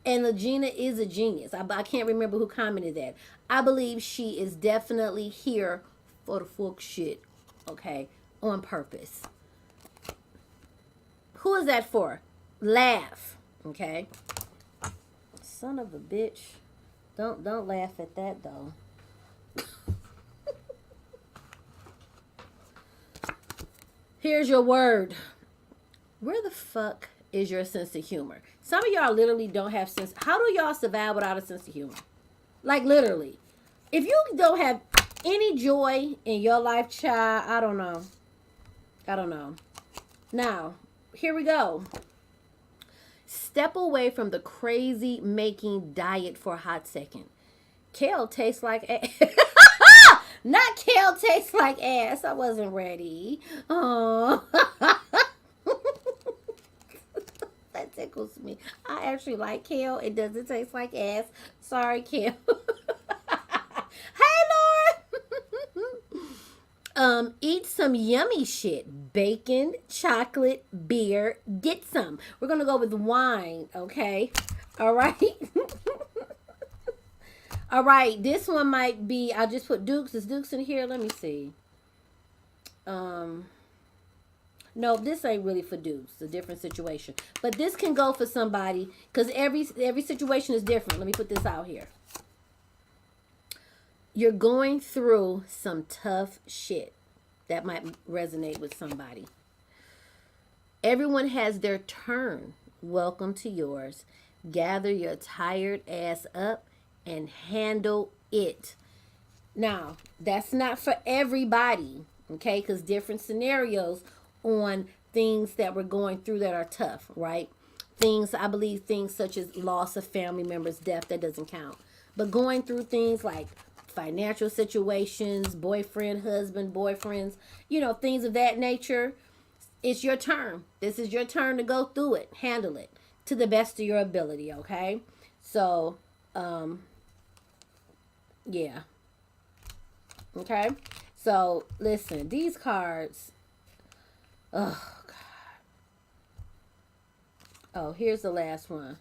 And Lagena is a genius. I can't remember who commented that. I believe she is definitely here for the fuck shit. Okay. On purpose. Who is that for? Laugh. Okay. Son of a bitch. Don't laugh at that though. Here's your word. Where the fuck is your sense of humor? Some of y'all literally don't have sense. How do y'all survive without a sense of humor? Like literally. If you don't have any joy in your life, child, I don't know. I don't know. Now, here we go. Step away from the crazy making diet for a hot second. Kale tastes like ass. Not kale tastes like ass. I wasn't ready. Oh. That tickles me. I actually like kale. It doesn't taste like ass. Sorry, kale. Hey, Lord. Eat some yummy shit. Bacon, chocolate, beer. Get some. We're going to go with wine, okay? All right? All right. This one might be, I'll just put Dukes. Is Dukes in here? Let me see. No, this ain't really for Dukes. It's a different situation. But this can go for somebody because every situation is different. Let me put this out here. You're going through some tough shit that might resonate with somebody. Everyone has their turn. Welcome to yours. Gather your tired ass up and handle it. Now, that's not for everybody, okay? Because different scenarios on things that we're going through that are tough, right? I believe things such as loss of family members, death, that doesn't count. But going through things like financial situations, boyfriend, husband, boyfriends, things of that nature, it's your turn. This is your turn to go through it, handle it to the best of your ability, okay? So, yeah. Okay? So, listen, these cards, oh, God. Oh, here's the last one.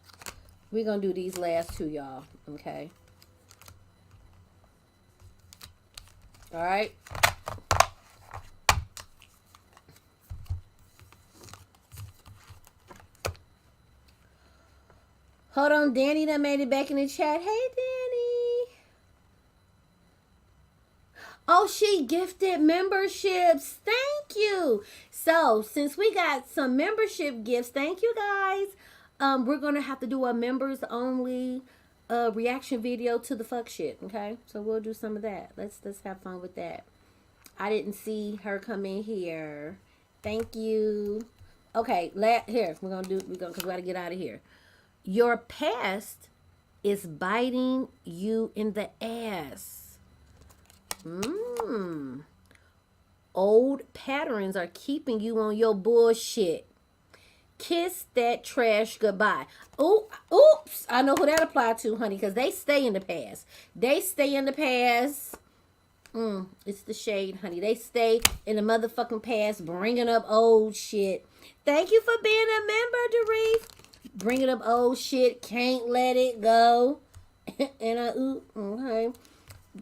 We're going to do these last two, y'all, okay? All right? Hold on, Danny that made it back in the chat. Hey, Danny. Oh, she gifted memberships. Thank you. So, since we got some membership gifts, thank you guys. We're going to have to do a members only reaction video to the fuck shit, okay? So, we'll do some of that. Let's have fun with that. I didn't see her come in here. Thank you. Okay, here. Because we got to get out of here. Your past is biting you in the ass. Old patterns are keeping you on your bullshit. Kiss that trash goodbye. Oops. I know who that applied to, honey, because they stay in the past. They stay in the past. It's the shade, honey. They stay in the motherfucking past, bringing up old shit. Thank you for being a member, Darif. Bringing up old shit, can't let it go. And okay.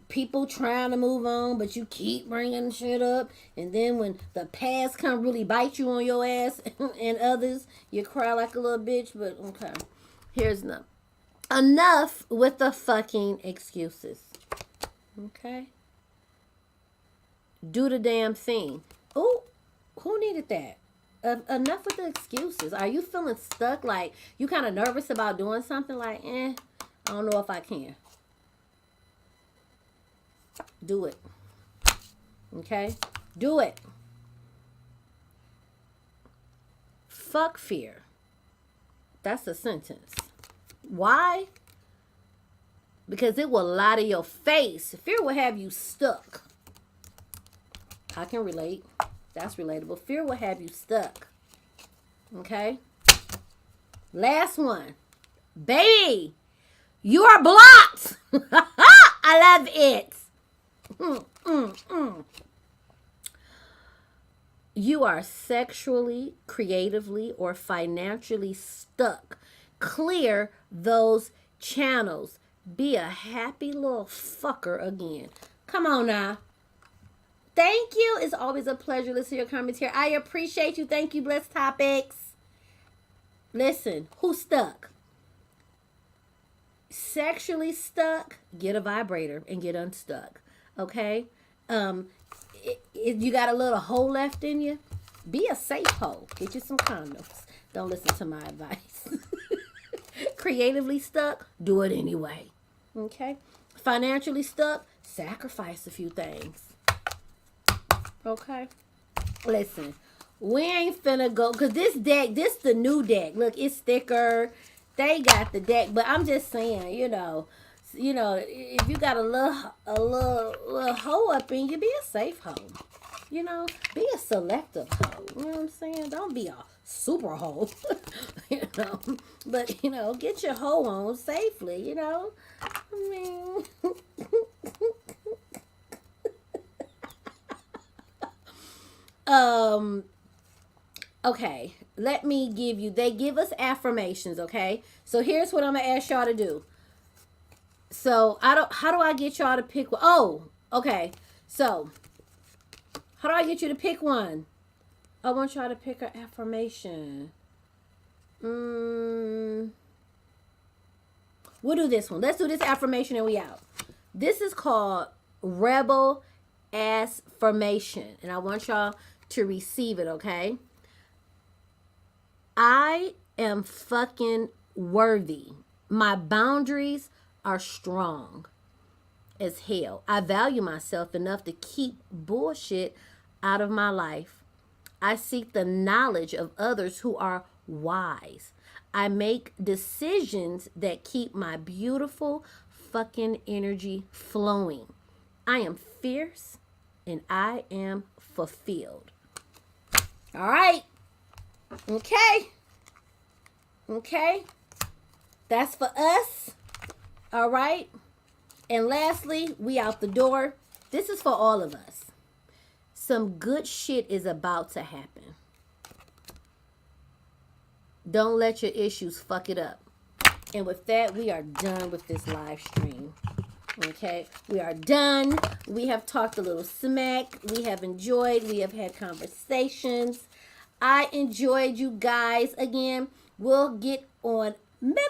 People trying to move on, but you keep bringing shit up. And then when the past come really bite you on your ass and others, you cry like a little bitch. But okay, here's enough with the fucking excuses. Okay? Do the damn thing. Oh, who needed that? Enough with the excuses. Are you feeling stuck? Like you kind of nervous about doing something? Like, I don't know if I can. Do it. Okay? Do it. Fuck fear. That's a sentence. Why? Because it will lie to your face. Fear will have you stuck. I can relate. That's relatable. Fear will have you stuck. Okay? Last one. Baby, you are blocked. I love it. You are sexually, creatively, or financially stuck. Clear those channels. Be a happy little fucker again. Come on now. Thank you. It's always a pleasure listening to your comments here. I appreciate you. Thank you, Blessed Topics. Listen, who's stuck? Sexually stuck, get a vibrator and get unstuck. Okay? If you got a little hole left in you, be a safe hole. Get you some condoms. Don't listen to my advice. Creatively stuck, do it anyway. Okay? Financially stuck, sacrifice a few things. Okay? Listen, we ain't finna go, because this deck, this the new deck. Look, it's thicker. They got the deck, but I'm just saying, you know, if you got a little hoe up in you, be a safe hoe. You know, be a selective hoe. You know what I'm saying? Don't be a super hoe. You know, but you know, get your hoe on safely. You know, I mean. Okay, let me give you, they give us affirmations, okay? So here's what I'm gonna ask y'all to do. So how do I get y'all to pick one? Oh, okay. So how do I get you to pick one? I want y'all to pick an affirmation. We'll do this one. Let's do this affirmation and we out. This is called Rebel Affirmation, and I want y'all to receive it, okay? I am fucking worthy. My boundaries are strong as hell. I value myself enough to keep bullshit out of my life. I seek the knowledge of others who are wise. I make decisions that keep my beautiful fucking energy flowing. I am fierce and I am fulfilled. All right. Okay. Okay. That's for us. All right. And lastly, we out the door. This is for all of us. Some good shit is about to happen. Don't let your issues fuck it up. And with that, we are done with this live stream. Okay, we are done. We have talked a little smack. We have enjoyed. We have had conversations. I enjoyed you guys. Again, we'll get on members.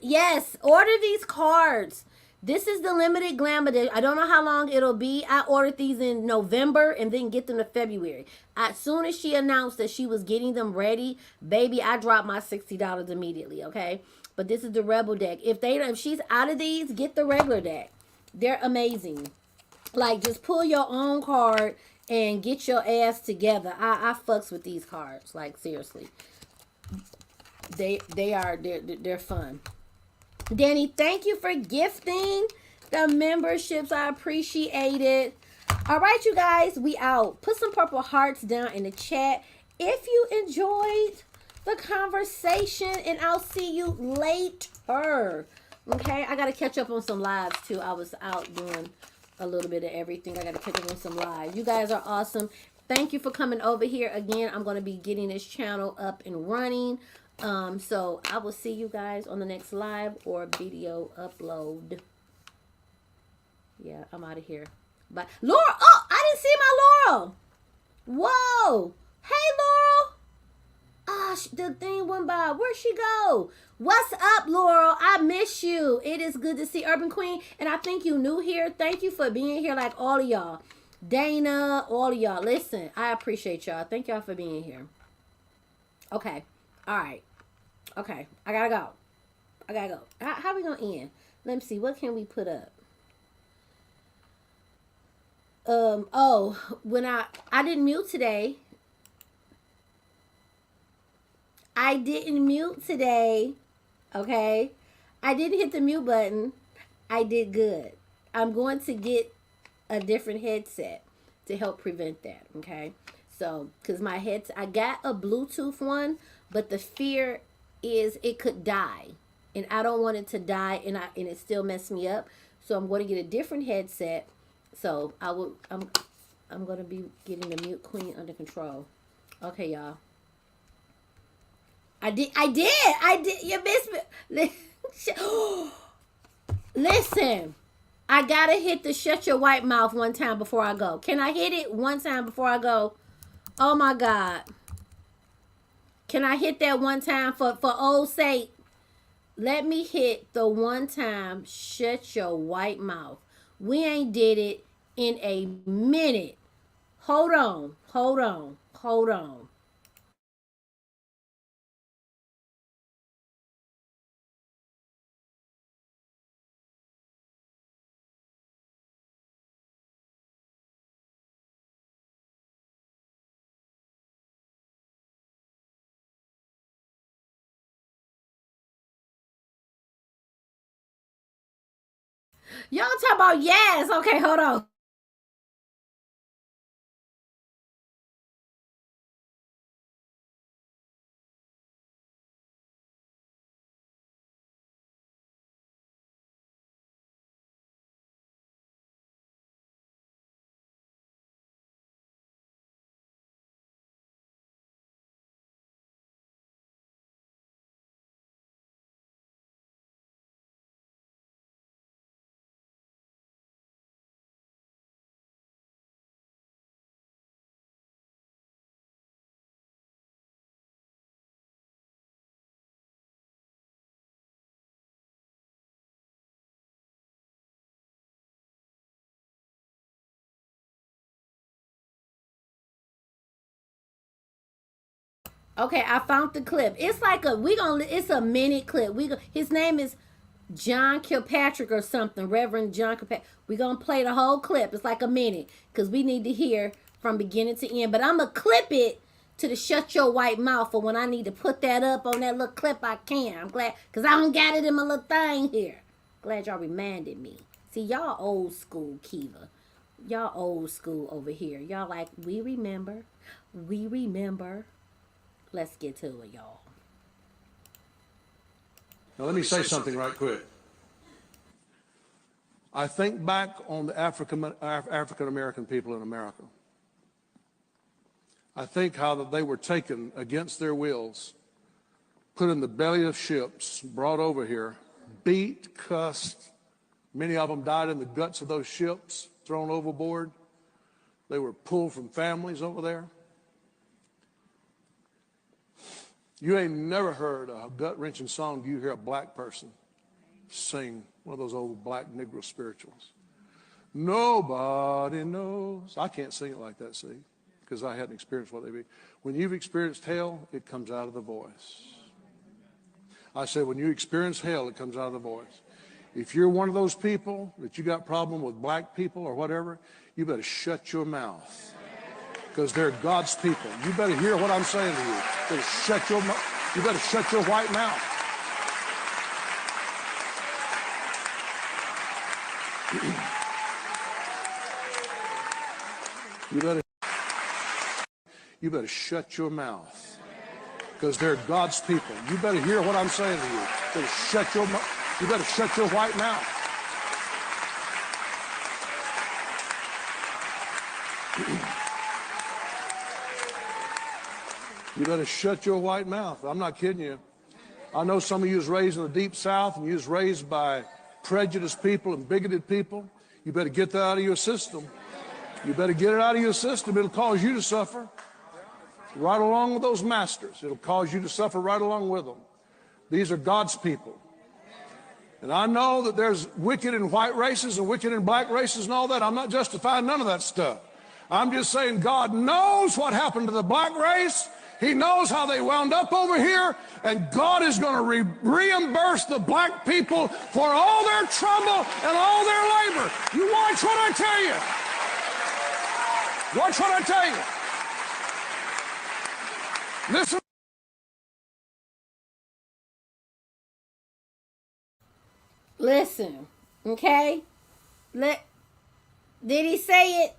Yes, order these cards. This is the limited glamour day. I don't know how long it'll be. I ordered these in November and then get them to February. As soon as she announced that she was getting them ready, baby, I dropped my $60 immediately, okay? But this is the Rebel deck. If she's out of these, get the regular deck. They're amazing. Like, just pull your own card and get your ass together. I fucks with these cards. Like, seriously. They're fun. Danny, thank you for gifting the memberships. I appreciate it. All right, you guys, we out. Put some purple hearts down in the chat if you enjoyed the conversation, and I'll see you later. Okay, I got to catch up on some lives, too. I was out doing a little bit of everything. I got to catch up on some lives. You guys are awesome. Thank you for coming over here. Again, I'm going to be getting this channel up and running. So I will see you guys on the next live or video upload. Yeah, I'm out of here. Bye. Laurel! Oh, I didn't see my Laurel. Whoa. Hey, Laurel. Ah, the thing went by. Where'd she go? What's up, Laurel? I miss you. It is good to see Urban Queen. And I think you new here. Thank you for being here, like all of y'all. Dana, all of y'all. Listen, I appreciate y'all. Thank y'all for being here. Okay. All right. Okay. I gotta go. How we gonna end? Let me see. What can we put up? Oh, when I didn't mute today. I didn't mute today. Okay. I didn't hit the mute button. I did good. I'm going to get a different headset to help prevent that. Okay. So, because my I got a Bluetooth one, but the fear is it could die. And I don't want it to die and it still mess me up. So I'm going to get a different headset. So I'm going to be getting the mute queen under control. Okay, y'all. I did. You missed me. Listen, I gotta hit the shut your white mouth one time before I go. Can I hit it one time before I go? Oh my God. Can I hit that one time for old sake? Let me hit the one time shut your white mouth. We ain't did it in a minute. Hold on. Y'all talk about yes. Okay, hold on. Okay, I found the clip. It's like it's a minute clip. His name is John Kilpatrick or something, Reverend John Kilpatrick. We're gonna play the whole clip. It's like a minute because we need to hear from beginning to end. But I'm gonna clip it to the shut your white mouth for when I need to put that up on that little clip. I can. I'm glad because I don't got it in my little thing here. Glad y'all reminded me. See, y'all old school, Kiva. Y'all old school over here. Y'all like we remember. We remember. Let's get to it, y'all. Now, let me say something right quick. I think back on the African American people in America. I think how that they were taken against their wills, put in the belly of ships, brought over here, beat, cussed. Many of them died in the guts of those ships, thrown overboard. They were pulled from families over there. You ain't never heard a gut-wrenching song. You hear a black person sing one of those old black Negro spirituals. Nobody knows. I can't sing it like that, see, because I hadn't experienced what they be. When you've experienced hell, it comes out of the voice. I said, when you experience hell, it comes out of the voice. If you're one of those people that you got problem with black people or whatever, you better shut your mouth. Because they're God's people. You better hear what I'm saying to you. You better shut your white mouth. You better shut your mouth. Because they're God's people. You better hear what I'm saying to you. You better shut your white mouth. You better shut your white mouth. I'm not kidding you. I know some of you was raised in the deep South and you was raised by prejudiced people and bigoted people. You better get that out of your system. You better get it out of your system. It'll cause you to suffer right along with those masters. It'll cause you to suffer right along with them. These are God's people. And I know that there's wicked in white races and wicked in black races and all that. I'm not justifying none of that stuff. I'm just saying God knows what happened to the black race. He knows how they wound up over here, and God is going to reimburse the black people for all their trouble and all their labor. You watch what I tell you. Watch what I tell you. Listen. Listen, okay? Did he say it?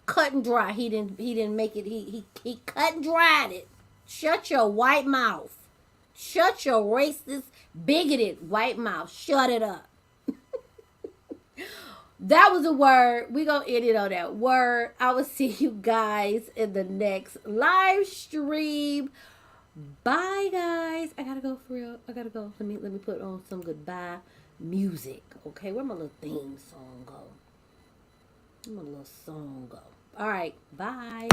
Cut and dry. He didn't make it. He cut and dried it. Shut your white mouth. Shut your racist, bigoted white mouth. Shut it up. That was a word. We gonna end it on that word. I will see you guys in the next live stream. Bye, guys. I gotta go for real. I gotta go. Let me put on some goodbye music. Okay, where my little theme song go? Where my little song go? All right. Bye.